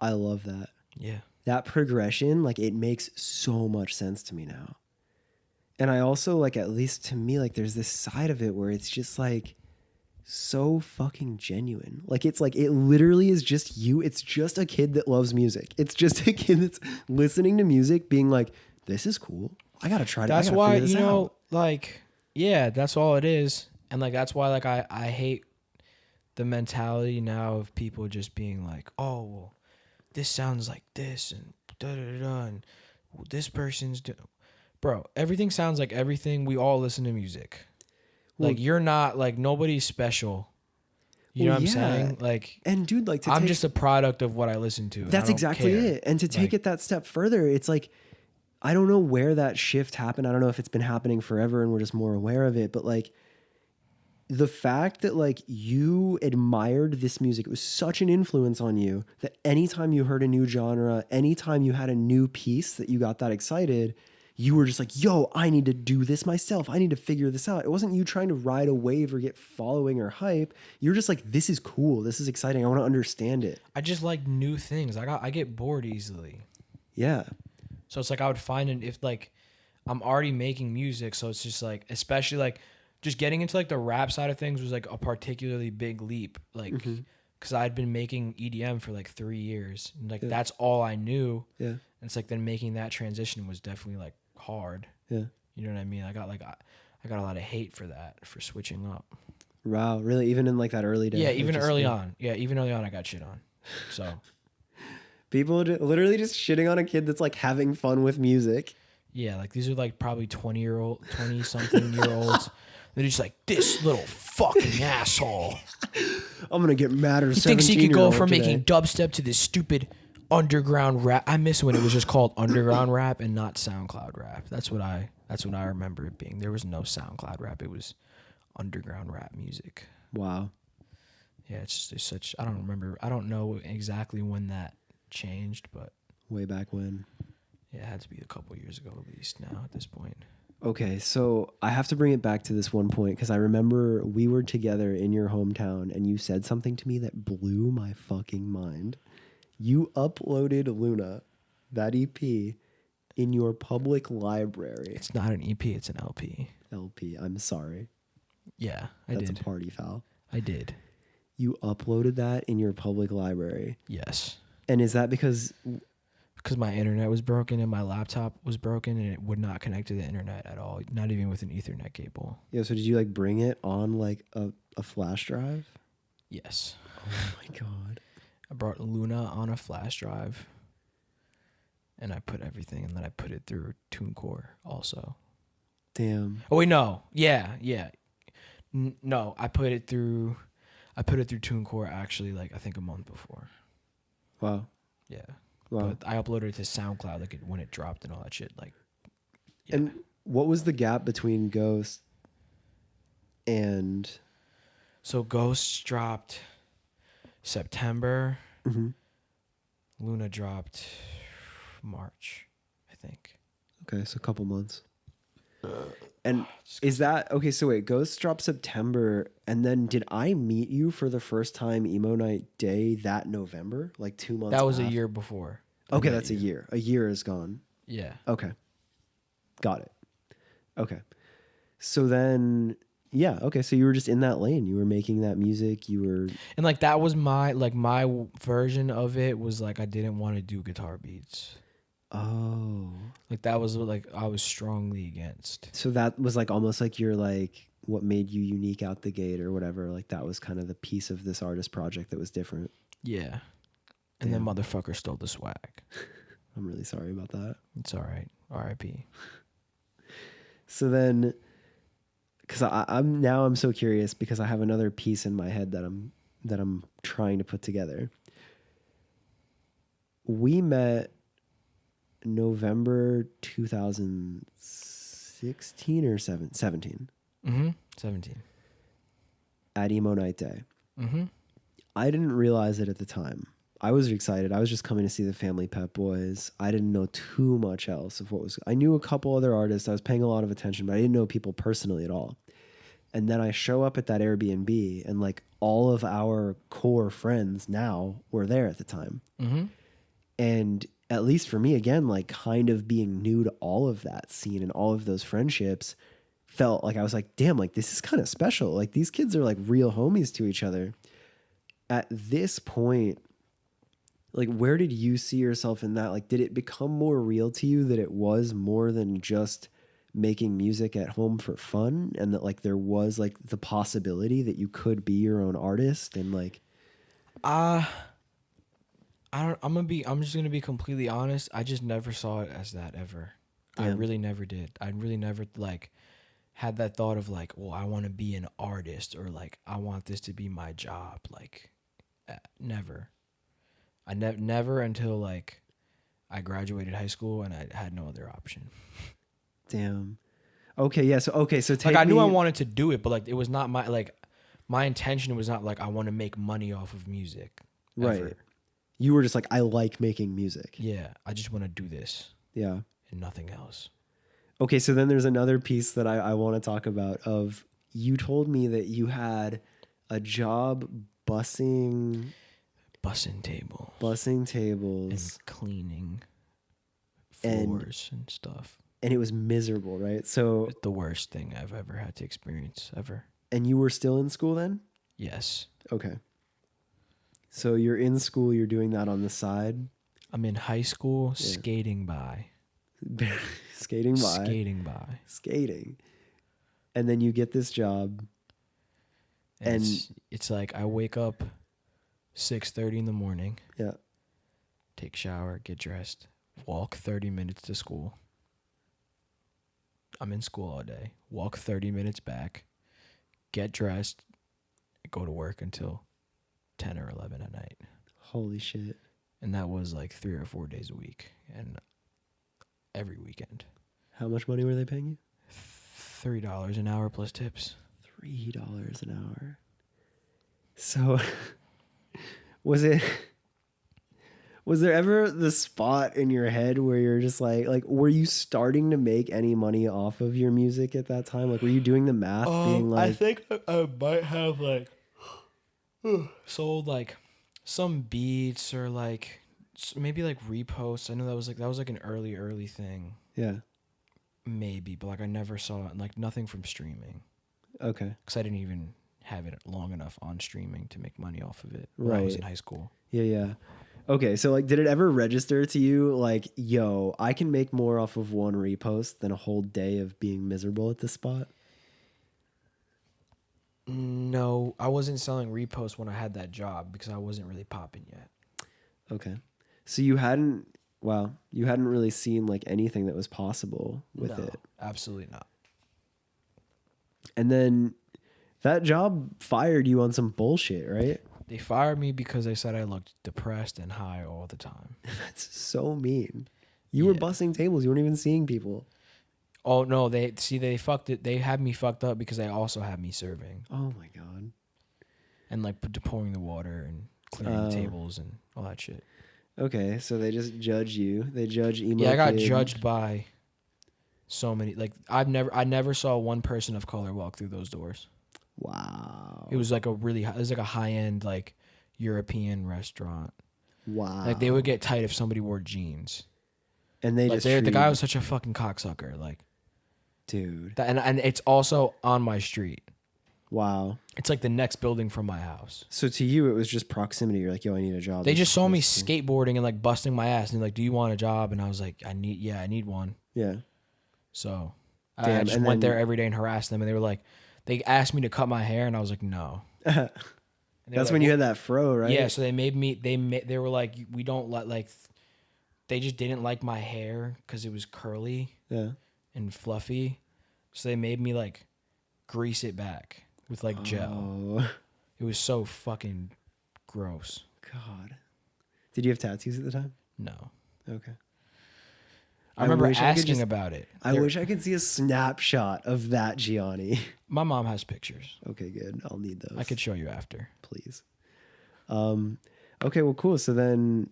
I love that. Yeah. That progression, like, it makes so much sense to me now. And I also, like, at least to me, like, there's this side of it where it's just like so fucking genuine. Like, it's like, it literally is just you. It's just a kid that loves music. It's just a kid that's listening to music being like, this is cool. I gotta try to. That's I gotta why, figure this you know, out. like, yeah, that's all it is. And like, that's why, like, I hate the mentality now of people just being like, oh, well, this sounds like this and da da da da, and this person's bro, everything sounds like everything. We all listen to music. Well, Like, you're not, like, nobody's special. You know what I'm saying? Like, and dude, like, I'm just a product of what I listen to. that's exactly it. And to take it that step further, it's like, I don't know where that shift happened. I don't know if it's been happening forever and we're just more aware of it, but like, the fact that like you admired this music, it was such an influence on you that anytime you heard a new genre, anytime you had a new piece that you got that excited, you were just like, yo, I need to do this myself. I need to figure this out. It wasn't you trying to ride a wave or get following or hype. You're just like, this is cool. This is exciting. I want to understand it. I just like new things. I get bored easily. Yeah. So it's like I would find it if like I'm already making music. So it's just like, especially like, just getting into like the rap side of things was like a particularly big leap, like because I'd been making EDM for like 3 years, and like that's all I knew. Yeah. And it's like then making that transition was definitely like hard. Yeah. You know what I mean? I got a lot of hate for that, for switching up. Wow. Really? Even in like that early days? Yeah, even early on. Yeah, even early on, I got shit on. So people literally just shitting on a kid that's like having fun with music. yeah, like these are like probably 20 something year olds. They're just like, this little fucking asshole. I'm going to get mad at He thinks he could go from making dubstep to this stupid underground rap. I miss when it was just called underground rap and not SoundCloud rap. That's what I remember it being. There was no SoundCloud rap. It was underground rap music. Wow. Yeah, it's such, I don't remember. I don't know exactly when that changed, but Way back when. yeah, it had to be a couple years ago at least now at this point. Okay, so I have to bring it back to this one point because I remember we were together in your hometown and you said something to me that blew my fucking mind. You uploaded Luna, that EP, in your public library. It's not an EP, it's an LP. LP, I'm sorry. Yeah, That's a party foul. I did. You uploaded that in your public library. Yes. And is that because my internet was broken and my laptop was broken and it would not connect to the internet at all, not even with an Ethernet cable. Yeah, so did you like bring it on like a flash drive? Yes. Oh my God. I brought Luna on a flash drive and I put everything, and then I put it through TuneCore also. Damn. Oh wait, no. Yeah. No, I put it through TuneCore actually, like I think a month before. Wow. Yeah. Wow. But I uploaded it to SoundCloud like when it dropped and all that shit. Like, yeah. And what was the gap between Ghost and... So Ghosts dropped September. Mm-hmm. Luna dropped March, I think. Okay, so a couple months. And is that... Okay, so wait, Ghost dropped September, and then did I meet you for the first time Emo Night Day that November? Like 2 months That was after? a year before. Okay, that's a year. A year is gone. Yeah. Okay. Got it. Okay. So then... Yeah, okay, so you were just in that lane. You were making that music. You were... And like that was my version of it was like I didn't want to do guitar beats. Oh. Like that was like I was strongly against. So that was like almost like you're like what made you unique out the gate or whatever. Like that was kind of the piece of this artist project that was different. Yeah. And then motherfucker stole the swag. I'm really sorry about that. It's all right. R.I.P. So then, because I'm so curious because I have another piece in my head that I'm trying to put together. We met November 2016 or 17. Mm-hmm. 17. At Emo Night Day. Mm-hmm. I didn't realize it at the time. I was excited. I was just coming to see the Family Pet Boys. I didn't know too much else of what was... I knew a couple other artists. I was paying a lot of attention, but I didn't know people personally at all. And then I show up at that Airbnb and like all of our core friends now were there at the time. Mm-hmm. And at least for me, again, like kind of being new to all of that scene and all of those friendships felt like I was like, damn, like this is kind of special. Like these kids are like real homies to each other. At this point, like where did you see yourself in that? Like, did it become more real to you that it was more than just making music at home for fun, and that like there was like the possibility that you could be your own artist and like I'm just gonna be completely honest. I just never saw it as that ever. I Damn. really never did. I really never like had that thought of like, well, I want to be an artist or like I want this to be my job. Like, never. I never until like I graduated high school and I had no other option. Damn. Okay, yeah. So take Like I knew me- I wanted to do it, but like it was not my intention was not like I want to make money off of music. Right. Ever. You were just like, I like making music. Yeah, I just want to do this Yeah. and nothing else. Okay, so then there's another piece that I want to talk about of you told me that you had a job bussing Bussing tables tables and cleaning And- floors and stuff. and it was miserable, right? So It's the worst thing I've ever had to experience ever. and you were still in school then? Yes. Okay. So you're in school, you're doing that on the side, I'm in high school skating by. skating by. Skating by. Skating. And then you get this job. And And- it's like I wake up 6:30 in the morning, Yeah. take shower, get dressed, walk 30 minutes to school. I'm in school all day. Walk 30 minutes back, get dressed, go to work until 10 or 11 at night. Holy shit. And that was like 3 or 4 days a week and every weekend. How much money were they paying you? $3 an hour plus tips. $3 an hour. So was there ever the spot in your head where you're just like were you starting to make any money off of your music at that time? Like were you doing the math being I like think I might have like sold like some beats or like maybe like reposts. I know that was like an early thing. yeah. Maybe, but like I never saw it, like nothing from streaming Okay. because I didn't even have it long enough on streaming to make money off of it when I was Right. in high school. Yeah, yeah. Okay, so like did it ever register to you like, yo, I can make more off of one repost than a whole day of being miserable at this spot? No, I wasn't selling reposts when I had that job because I wasn't really popping yet. Okay. So you hadn't really seen like anything that was possible with No, it. absolutely not. And then that job fired you on some bullshit, right? They fired me because they said I looked depressed and high all the time. That's so mean. You were Yeah. bussing tables. You weren't even seeing people. Oh no, they fucked it. They had me fucked up because they also had me serving Oh my God. and like pouring the water and clearing Oh. the tables and all that shit. Okay, so they just judge you. They judge emo. Yeah, I got kid. judged by so many. Like I never saw one person of color walk through those doors. Wow. It was like it was like a high end like European restaurant. Wow. Like they would get tight if somebody wore jeans. and they Like just the guy treated- was such a fucking cocksucker. Like dude. that, and it's also on my street. Wow. It's like the next building from my house. So to you, it was just proximity. You're like, yo, I need a job. They This- just saw me this- skateboarding and like busting my ass and they're like, "Do you want a job?" And I was like, "I need one." Yeah. So Damn, I just and went then- there every day and harassed them, and they were like, they asked me to cut my hair, and I was like, no. And they were That's like, when you had that fro, right? Yeah, so they made me. They were like, we don't like. They just didn't like my hair because it was curly Yeah. and fluffy, so they made me like grease it back with like gel. Oh, It was so fucking gross. God. Did you have tattoos at the time? No, Okay. I remember wish I could asking just- about it. I wish I could see a snapshot of that Gianni. My mom has pictures. Okay, good. I'll need those. I could show you after. Please. Okay, well, cool. So then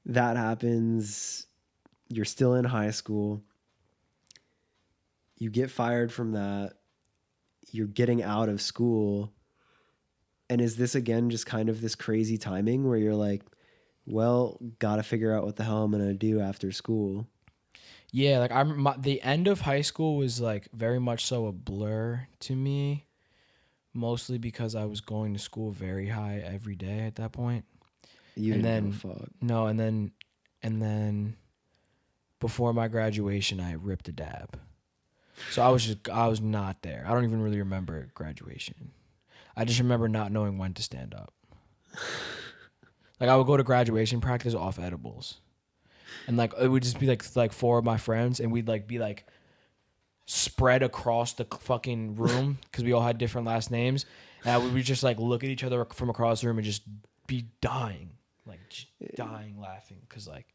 that happens. You're still in high school. You get fired from that. you're getting out of school. And is this again just kind of this crazy timing where you're like, well, gotta figure out what the hell I'm gonna do after school? Yeah, like the end of high school was like very much so a blur to me, mostly because I was going to school very high every day at that point. You and didn't then give a fuck. no, and then before my graduation, I ripped a dab. So I was not there. I don't even really remember graduation. I just remember not knowing when to stand up. Like I would go to graduation practice off edibles. And like it would just be like four of my friends, and we'd like be like spread across the fucking room because we all had different last names, and we would just like look at each other from across the room and just be dying, like just dying laughing because like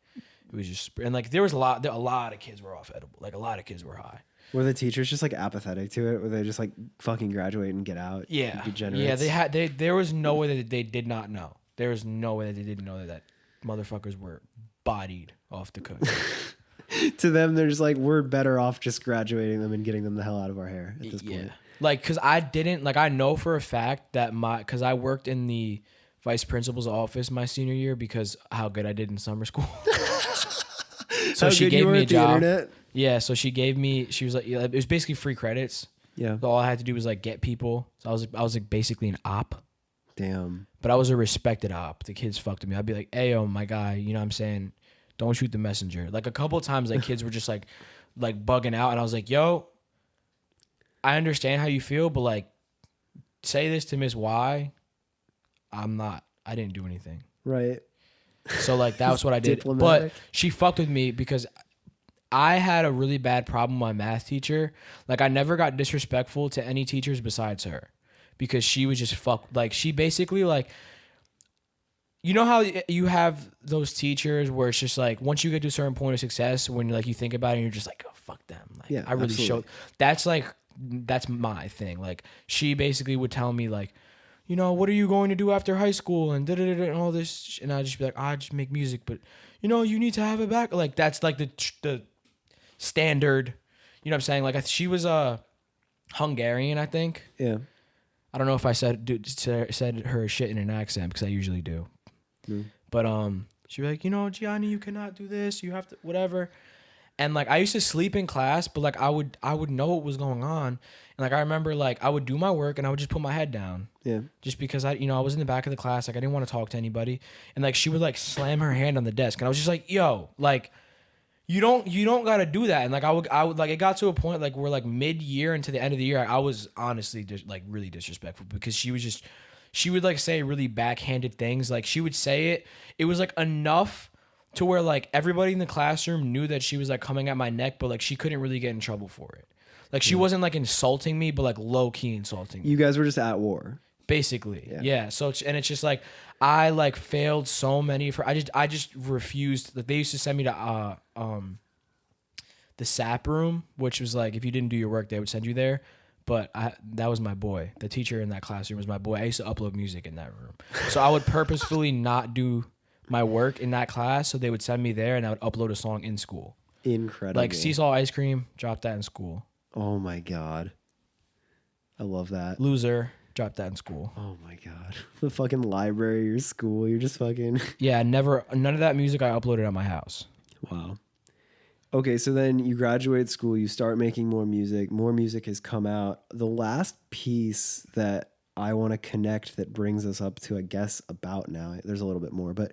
it was just, and like there was a lot of kids were off edible, like a lot of kids were high. Were the teachers just like apathetic to it? Were they just like fucking graduate and get out? Yeah, Degenerates? yeah. There was no way that they did not know. There was no way that they didn't know that motherfuckers were bodied off the coast. To them, they're just like, we're better off just graduating them and getting them the hell out of our hair at this point. Like, cause I didn't, like, I know for a fact that cause I worked in the vice principal's office my senior year because how good I did in summer school. So how she gave me a job. Internet? Yeah. So she was like, it was basically free credits. Yeah. So all I had to do was like get people. So I was like basically an op. Damn. But I was a respected op. The kids fucked with me. I'd be like, hey, yo, my guy, you know what I'm saying? Don't shoot the messenger. Like a couple of times, like kids were just like bugging out. And I was like, yo, I understand how you feel, but like say this to Miss Y. I didn't do anything. Right. So like that was what I did. Diplomatic. But she fucked with me because I had a really bad problem with my math teacher. Like I never got disrespectful to any teachers besides her. Because she was just like she basically like, you know how you have those teachers where it's just like once you get to a certain point of success, when like you think about it and you're just like, oh fuck them, like yeah, I really absolutely. that's my thing. Like she basically would tell me like, you know, what are you going to do after high school and and all this, and I'd just be like, I just make music, but you know you need to have it back. Like that's like the standard, you know what I'm saying? Like she was Hungarian, I think. Yeah. I don't know if I said her shit in an accent because I usually do. But she'd be like, you know, Gianni, you cannot do this. You have to whatever. And like I used to sleep in class, but like I would know what was going on. And like I remember like I would do my work and I would just put my head down. Yeah. Just because I was in the back of the class, like I didn't want to talk to anybody. And like she would like slam her hand on the desk and I was just like, yo, like you don't gotta do that. And like I would like it got to a point like we're like mid-year into the end of the year. I was honestly like really disrespectful because she would like say really backhanded things. Like she would say it was like enough to where like everybody in the classroom knew that she was like coming at my neck, but like she couldn't really get in trouble for it. Like she wasn't like insulting me, but like low key insulting me. You guys were just at war. Basically. Yeah. So it's just like I like failed so many I just refused. Like they used to send me to the SAP room, which was like if you didn't do your work, they would send you there. But that was my boy. The teacher in that classroom was my boy. I used to upload music in that room. So I would purposefully not do my work in that class, so they would send me there and I would upload a song in school. Incredible. Like Seesaw Ice Cream, drop that in school. Oh my God. I love that. Loser, drop that in school. Oh my God. The fucking library, your school, you're just fucking... Yeah, none of that music I uploaded at my house. Wow. Okay, so then you graduate school, you start making more music has come out. The last piece that I want to connect that brings us up to, I guess, about now, there's a little bit more, but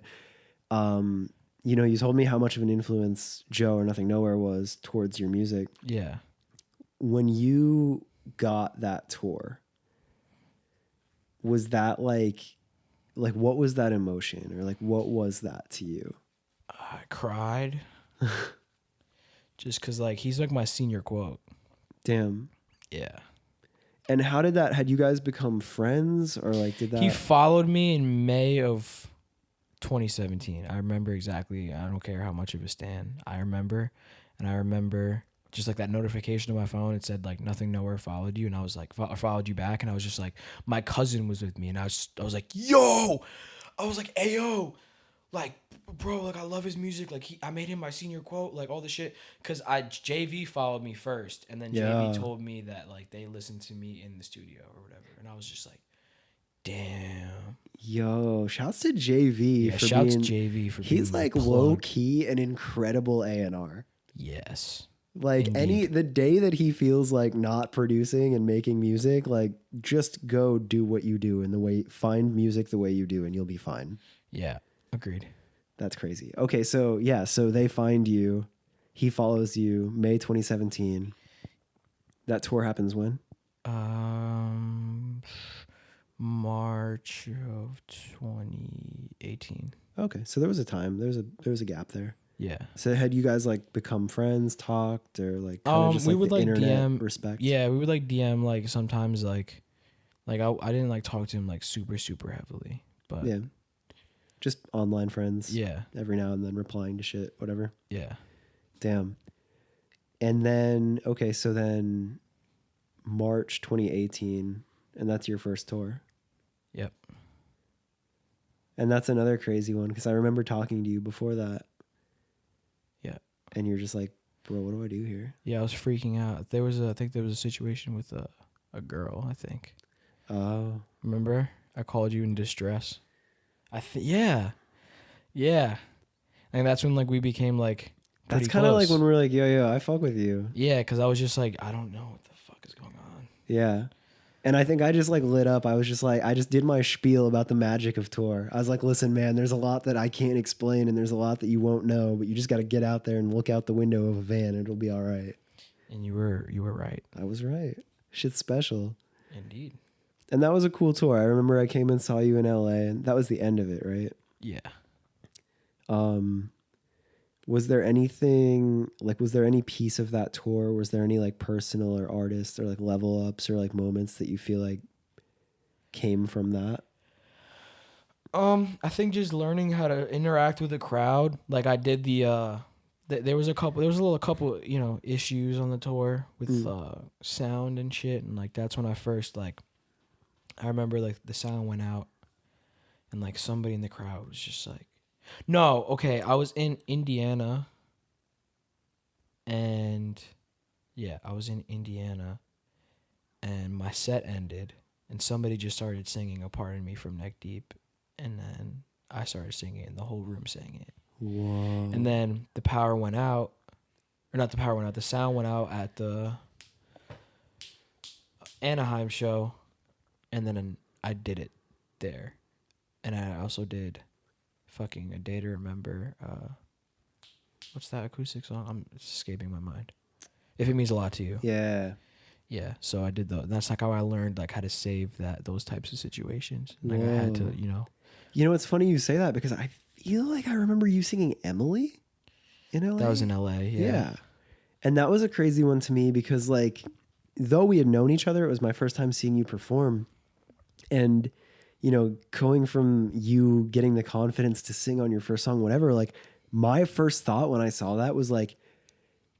you know, you told me how much of an influence Joe or Nothing Nowhere was towards your music. Yeah. When you got that tour, was that like what was that emotion, or like what was that to you? I cried. Just because like he's like my senior quote. Damn. Yeah. And how did that, had you guys become friends, or like did that? He followed me in May of 2017. I remember exactly. I don't care how much of a stan. I remember. And I remember just like that notification on my phone. It said like Nothing Nowhere followed you. And I was like, followed you back. And I was just like, my cousin was with me. And I was like, yo. I was like, hey, yo. like, bro, like I love his music. Like I made him my senior quote, like all the shit. Cause JV followed me first, and then Yeah. JV told me that like they listened to me in the studio or whatever, and I was just like, damn. Yo, shouts to JV Yeah, for shouts being. JV for He's being like my low plug. key an incredible A&R. Yes. Like Indeed. the day that he feels like not producing and making music, like just go do what you do and find music the way you do and you'll be fine. Yeah. Agreed. That's crazy. Okay, so yeah, so they find you. He follows you May 2017. That tour happens when? March of 2018. Okay, so there was a time. There was a gap there. Yeah. So had you guys like become friends, talked, or like kind of just We like would the like internet DM. respect? Yeah, we would like DM like sometimes like I didn't like talk to him like super heavily, but Yeah. Just online friends. yeah, Every now and then replying to shit, whatever. yeah. Damn. And then okay, so then March 2018, and that's your first tour. Yep. And that's another crazy one because I remember talking to you before that. Yeah. And you're just like, bro, what do I do here? Yeah, I was freaking out. I think there was a situation with a girl, I think. Oh. Remember? I called you in distress. Yeah. Yeah. And that's when like we became like pretty That's kind of like close. when we're like, yo, I fuck with you. Yeah, cuz I was just like I don't know what the fuck is going on. Yeah. And I think I just like lit up. I was just like, I just did my spiel about the magic of tour. I was like, listen, man, there's a lot that I can't explain and there's a lot that you won't know, but you just got to get out there and look out the window of a van and it'll be all right. And you were right. I was right. Shit's special. Indeed. And that was a cool tour. I remember I came and saw you in LA and that was the end of it, right? Yeah. Was there anything like, was there any piece of that tour? Was there any like personal or artists or like level ups or like moments that you feel like came from that? I think just learning how to interact with the crowd. Like I did there was a couple, issues on the tour with sound and shit, and like that's when I first like I remember like the sound went out and like somebody in the crowd was just like, no, okay, I was in Indiana and I was in Indiana and my set ended and somebody just started singing a Pardon Me from Neck Deep, and then I started singing it and the whole room sang it. Whoa. And then the power went out, or not the power went out, the sound went out at the Anaheim show, and then I did it there. And I also did fucking A Day to Remember. What's that acoustic song? It's escaping my mind. If It Means a Lot to You. Yeah. Yeah, so I did that's like how I learned like how to save those types of situations. Like I had to, You know, it's funny you say that because I feel like I remember you singing Emily in LA. That was in LA, yeah. And that was a crazy one to me because like, though we had known each other, it was my first time seeing you perform. And, going from you getting the confidence to sing on your first song, whatever, like my first thought when I saw that was like,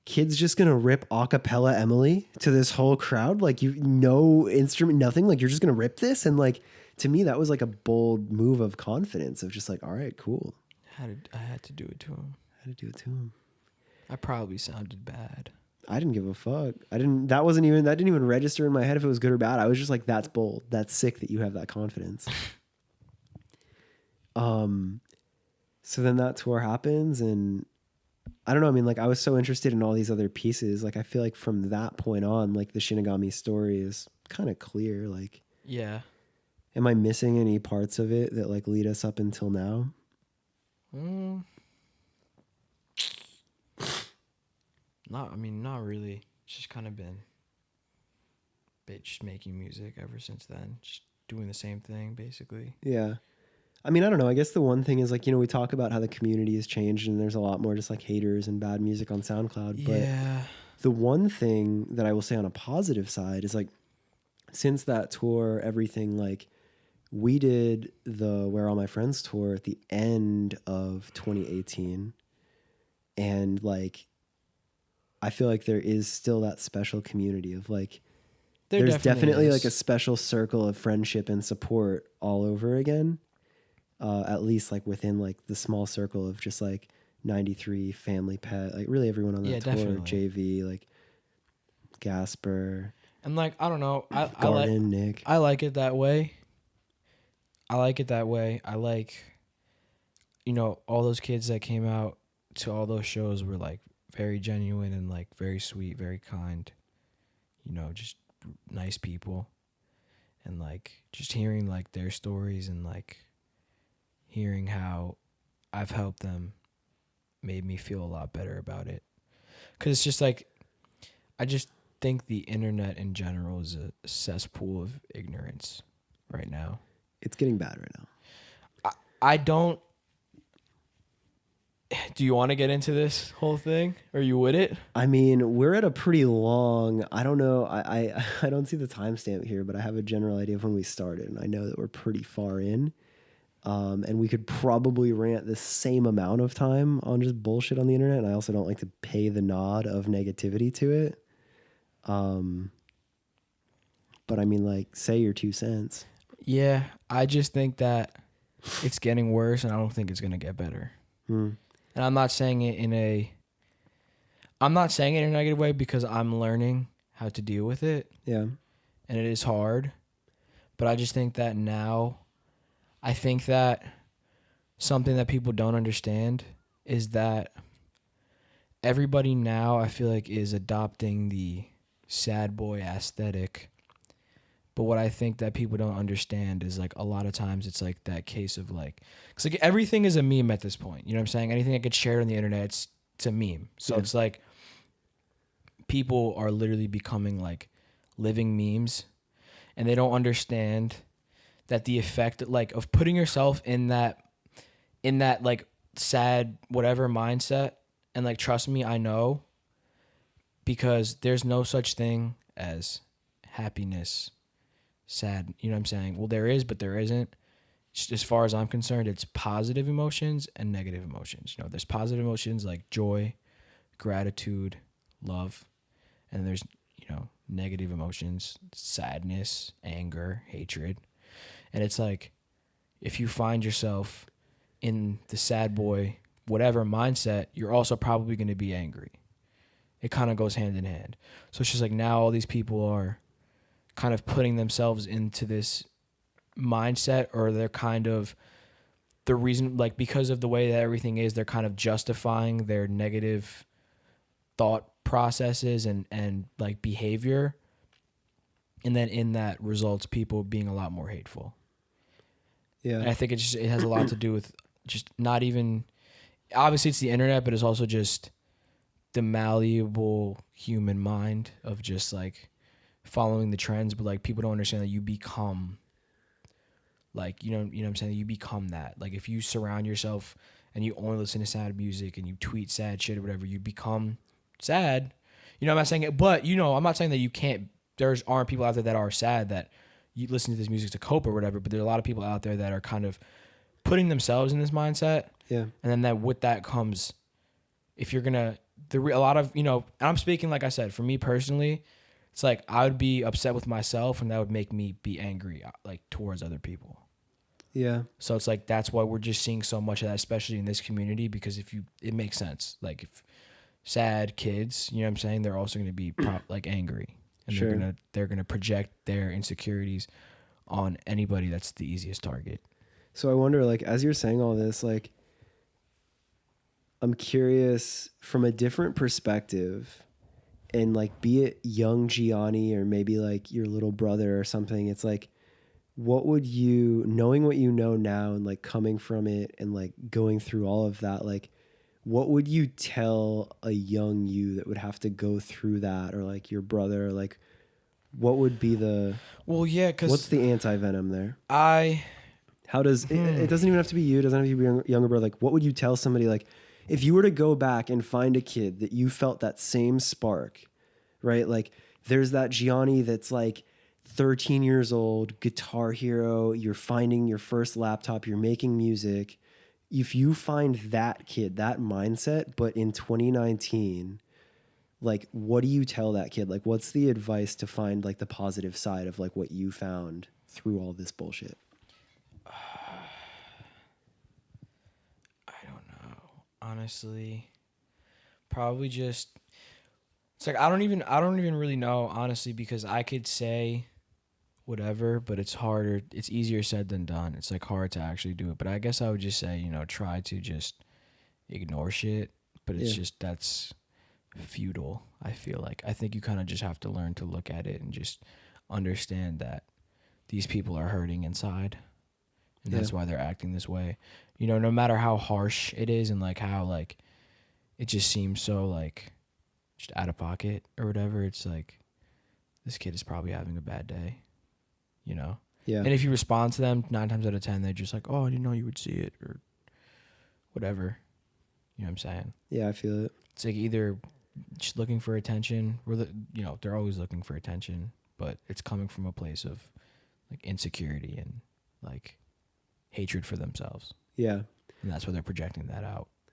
kid's just gonna rip a cappella Emily to this whole crowd. Like no instrument, nothing. Like you're just gonna rip this. And like, to me, that was like a bold move of confidence of just like, all right, cool. I had to do it to him. I had to do it to him. I probably sounded bad. I didn't give a fuck. That didn't even register in my head if it was good or bad. I was just like, that's bold. That's sick that you have that confidence. So then that tour happens and I don't know. I mean, like I was so interested in all these other pieces. Like I feel like from that point on, like the Shinigami story is kind of clear. Like, yeah. Am I missing any parts of it that like lead us up until now? Not really. It's just kind of been just making music ever since then. Just doing the same thing, basically. Yeah. I mean, I don't know. I guess the one thing is like, we talk about how the community has changed and there's a lot more just like haters and bad music on SoundCloud. But the one thing that I will say on a positive side is like, since that tour, everything like we did the Where All My Friends tour at the end of 2018. And like, I feel like there is still that special community of like, there's definitely like a special circle of friendship and support all over again. at least like within like the small circle of just like 93, Family Pet, like really everyone on that Yeah, tour, definitely. JV, like Gasper, And like I don't know, Garden, Nick. I like it that way. I like it that way. I like, all those kids that came out to all those shows were like very genuine and like very sweet, very kind. Just nice people. And like just hearing like their stories and like hearing how I've helped them made me feel a lot better about it. Cuz it's just like I just think the internet in general is a cesspool of ignorance right now. It's getting bad right now. I don't. Do you want to get into this whole thing? Are you with it? I mean, we're at a pretty long, I don't know, I don't see the timestamp here, but I have a general idea of when we started, and I know that we're pretty far in. And we could probably rant the same amount of time on just bullshit on the internet, and I also don't like to pay the nod of negativity to it. But I mean, like, say your 2 cents. Yeah, I just think that it's getting worse, and I don't think it's gonna get better. And I'm not saying it in a negative way because I'm learning how to deal with it. Yeah. And it is hard. But I just think that now, I think that something that people don't understand is that everybody now, I feel like, is adopting the sad boy aesthetic. But what I think that people don't understand is like a lot of times it's like that case of like, because like everything is a meme at this point. You know what I'm saying? Anything that gets shared on the internet, it's a meme. So Yeah. it's like people are literally becoming like living memes, and they don't understand that the effect like of putting yourself in that like sad whatever mindset. And like trust me, I know, because there's no such thing as happiness, sad, you know what I'm saying? Well, there is, but there isn't. Just as far as I'm concerned, it's positive emotions and negative emotions. There's positive emotions like joy, gratitude, love, and there's, negative emotions, sadness, anger, hatred. And it's like if you find yourself in the sad boy whatever mindset, you're also probably going to be angry. It kind of goes hand in hand. So it's just like now all these people are kind of putting themselves into this mindset, or they're kind of the reason, like because of the way that everything is, they're kind of justifying their negative thought processes and like behavior. And then in that results people being a lot more hateful. Yeah. And I think it has a lot to do with just not even, obviously it's the internet, but it's also just the malleable human mind of just like following the trends. But like people don't understand that you become like, you know what I'm saying? You become that. Like if you surround yourself and you only listen to sad music and you tweet sad shit or whatever, you become sad. I'm not saying it, but I'm not saying that you can't, aren't people out there that are sad that you listen to this music to cope or whatever, but there's a lot of people out there that are kind of putting themselves in this mindset. Yeah. And then that with that comes, if you're gonna, a lot of, and I'm speaking, like I said, for me personally, it's like I would be upset with myself and that would make me be angry like towards other people. Yeah. So it's like that's why we're just seeing so much of that, especially in this community, because it makes sense. Like if sad kids, you know what I'm saying, they're also going to be like angry, and Sure. they're gonna project their insecurities on anybody that's the easiest target. So I wonder, like, as you're saying all this, like, I'm curious from a different perspective, and like, be it young Gianni or maybe like your little brother or something, it's like, what would you, knowing what you know now and like coming from it and like going through all of that, like, what would you tell a young you that would have to go through that, or like your brother, like, what would be the, Well, yeah, because what's the anti-venom there? I How does it doesn't even have to be you, it doesn't have to be your younger brother. Like, what would you tell somebody, like, if you were to go back and find a kid that you felt that same spark, right? Like, there's that Gianni that's like 13 years old, guitar hero, you're finding your first laptop, you're making music. If you find that kid, that mindset, but in 2019, like, what do you tell that kid? Like, what's the advice to find like the positive side of like what you found through all this bullshit? Honestly, probably just it's like I don't even really know, honestly, because I could say whatever, but it's harder. It's easier said than done. It's like hard to actually do it. But I guess I would just say, try to just ignore shit. But it's Yeah. just that's futile, I feel like. I think you kind of just have to learn to look at it and just understand that these people are hurting inside. And that's why they're acting this way. No matter how harsh it is and like how like it just seems so like just out of pocket or whatever, it's like this kid is probably having a bad day, Yeah. And if you respond to them 9 times out of 10, they're just like, oh, I didn't know you would see it or whatever. You know what I'm saying? Yeah, I feel it. It's like either just looking for attention, or they're always looking for attention, but it's coming from a place of like insecurity and like hatred for themselves. Yeah. And that's why they're projecting that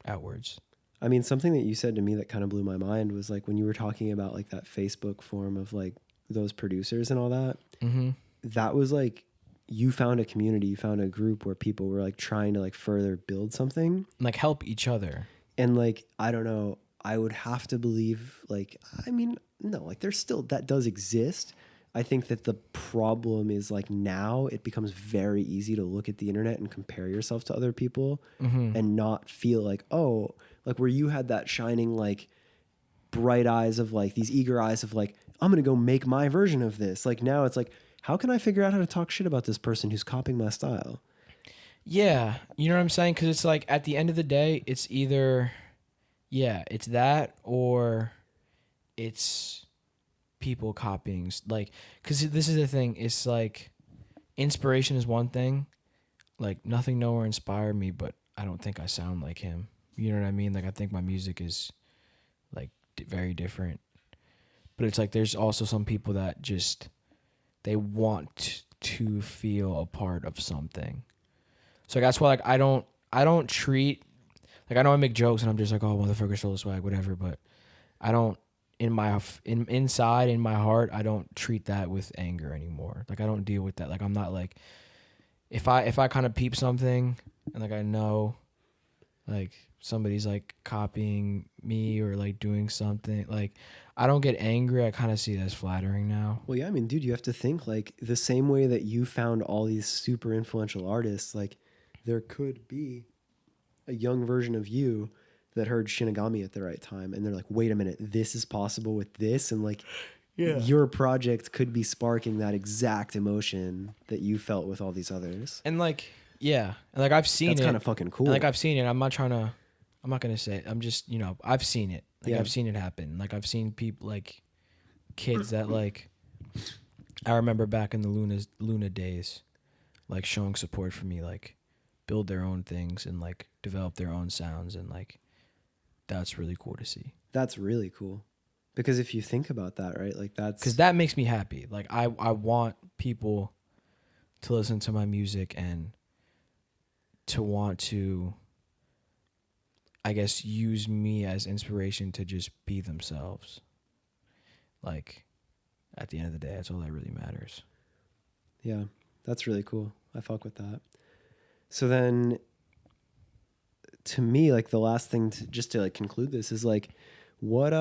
outwards. I mean, something that you said to me that kind of blew my mind was like when you were talking about like that Facebook forum of like those producers and all that. Mm-hmm. That was like you found a community, you found a group where people were like trying to like further build something, Like help each other. and like I don't know, I would have to believe like I mean no, like there's still that does exist. I think that the problem is like now it becomes very easy to look at the internet and compare yourself to other people and not feel like, oh, like where you had that shining like bright eyes of like these eager eyes of like, I'm going to go make my version of this. Like now it's like, how can I figure out how to talk shit about this person who's copying my style? Yeah. You know what I'm saying? Because it's like at the end of the day, it's either, it's that or it's people copying. Like, because this is the thing. It's like inspiration is one thing. Like nothing nowhere inspired me, but I don't think I sound like him. You know what I mean? Like I think my music is like very different. But it's like there's also some people that just they want to feel a part of something. So that's why like I don't treat like I know I make jokes and I'm just like, oh, motherfucker stole the swag, whatever, but I don't inside in my heart, I don't treat that with anger anymore. Like I don't deal with that. Like I'm not like if I kind of peep something and like I know like somebody's like copying me or like doing something, like I don't get angry. I kind of see that as flattering now. Well, yeah, I mean, dude, you have to think like the same way that you found all these super influential artists, like there could be a young version of you that heard Shinigami at the right time. And they're like, wait a minute, this is possible with this. And like your project could be sparking that exact emotion that you felt with all these others. And like, and like I've seen That's it. kind of fucking cool. And like I've seen it. I'm not going to say it. I'm just, I've seen it. Like I've seen it happen. Like I've seen people like kids that like, I remember back in the Luna days, like showing support for me, like build their own things and like develop their own sounds. And like, that's really cool to see. That's really cool. Because if you think about that, right? Like that's... Because that makes me happy. Like I want people to listen to my music and to want to, I guess, use me as inspiration to just be themselves. Like, at the end of the day, that's all that really matters. Yeah, that's really cool. I fuck with that. So then, to me, like the last thing to like conclude this is like, what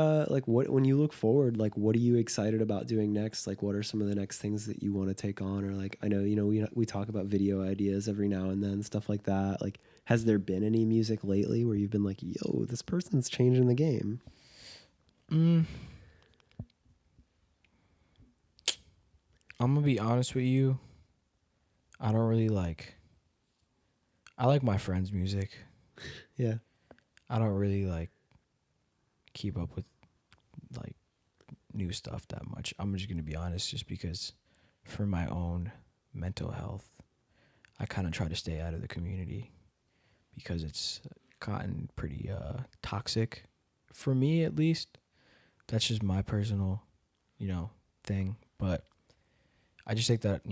when you look forward, like what are you excited about doing next? Like, what are some of the next things that you want to take on? Or like, I know we talk about video ideas every now and then, stuff like that. Like, has there been any music lately where you've been like, yo, this person's changing the game? I'm gonna be honest with you. I don't really like. I like my friends' music. Yeah. I don't really like keep up with like new stuff that much. I'm just gonna be honest, just because for my own mental health, I kind of try to stay out of the community because it's gotten pretty toxic for me, at least. That's just my personal, thing. But I just think that,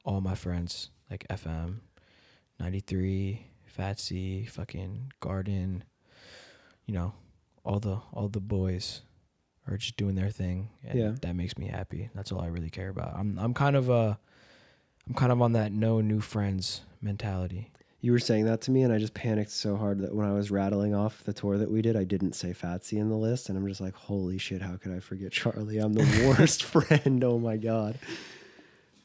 all my friends, like FM, 93, Fat C, fucking Garden, all the boys are just doing their thing, and that makes me happy. That's all I really care about. I'm kind of on that no new friends mentality. You were saying that to me, and I just panicked so hard that when I was rattling off the tour that we did, I didn't say Fatsy in the list, and I'm just like, holy shit, how could I forget Charlie? I'm the worst friend. Oh my God.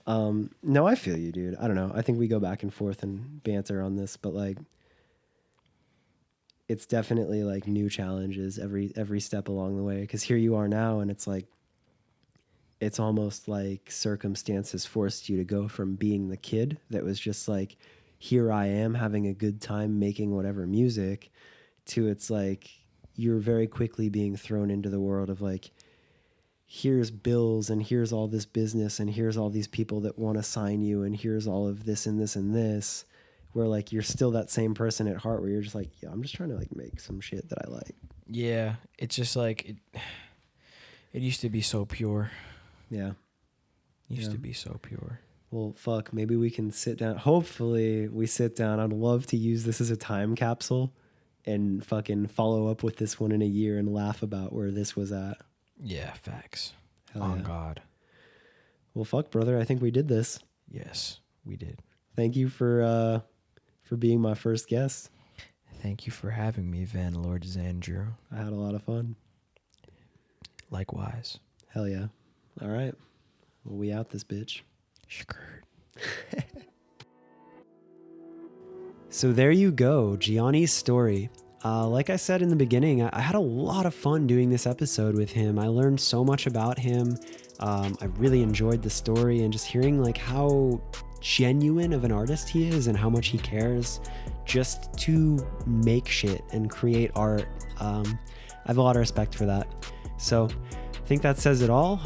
No, I feel you, dude. I don't know. I think we go back and forth and banter on this, but like, it's definitely like new challenges every step along the way. Because here you are now, and it's like, it's almost like circumstances forced you to go from being the kid that was just like, here I am having a good time making whatever music, to it's like you're very quickly being thrown into the world of like, here's bills and here's all this business and here's all these people that want to sign you and here's all of this and this and this, where like you're still that same person at heart where you're just like, yeah, I'm just trying to like make some shit that I like. Yeah, it's just like it used to be so pure. Yeah. It used to be so pure. Well, fuck, maybe we can sit down. Hopefully we sit down. I'd love to use this as a time capsule and fucking follow up with this one in a year and laugh about where this was at. Yeah, facts. Hell On yeah. God. Well, fuck, brother. I think we did this. Yes, we did. Thank you for being my first guest. Thank you for having me, Van Lord Xandru. I had a lot of fun. Likewise. Hell yeah. All right. Well, we out this bitch. Skirt. So there you go, Gianni's story. Like I said in the beginning, I had a lot of fun doing this episode with him. I learned so much about him. I really enjoyed the story and just hearing like how genuine of an artist he is and how much he cares just to make shit and create art. I have a lot of respect for that. So I think that says it all.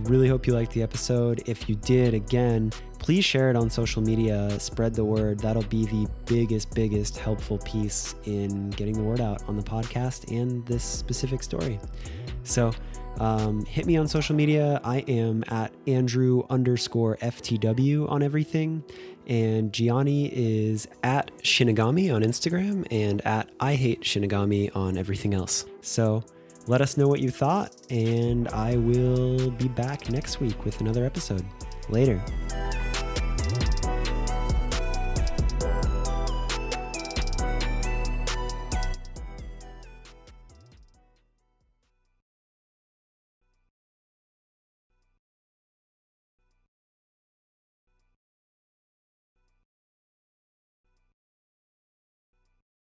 Really hope you liked the episode. If you did, again, please share it on social media, spread the word. That'll be the biggest helpful piece in getting the word out on the podcast and this specific story. So hit me on social media. I am at Andrew_FTW on everything. And Gianni is at Shinigami on Instagram and at I Hate Shinigami on everything else. So let us know what you thought, and I will be back next week with another episode. Later.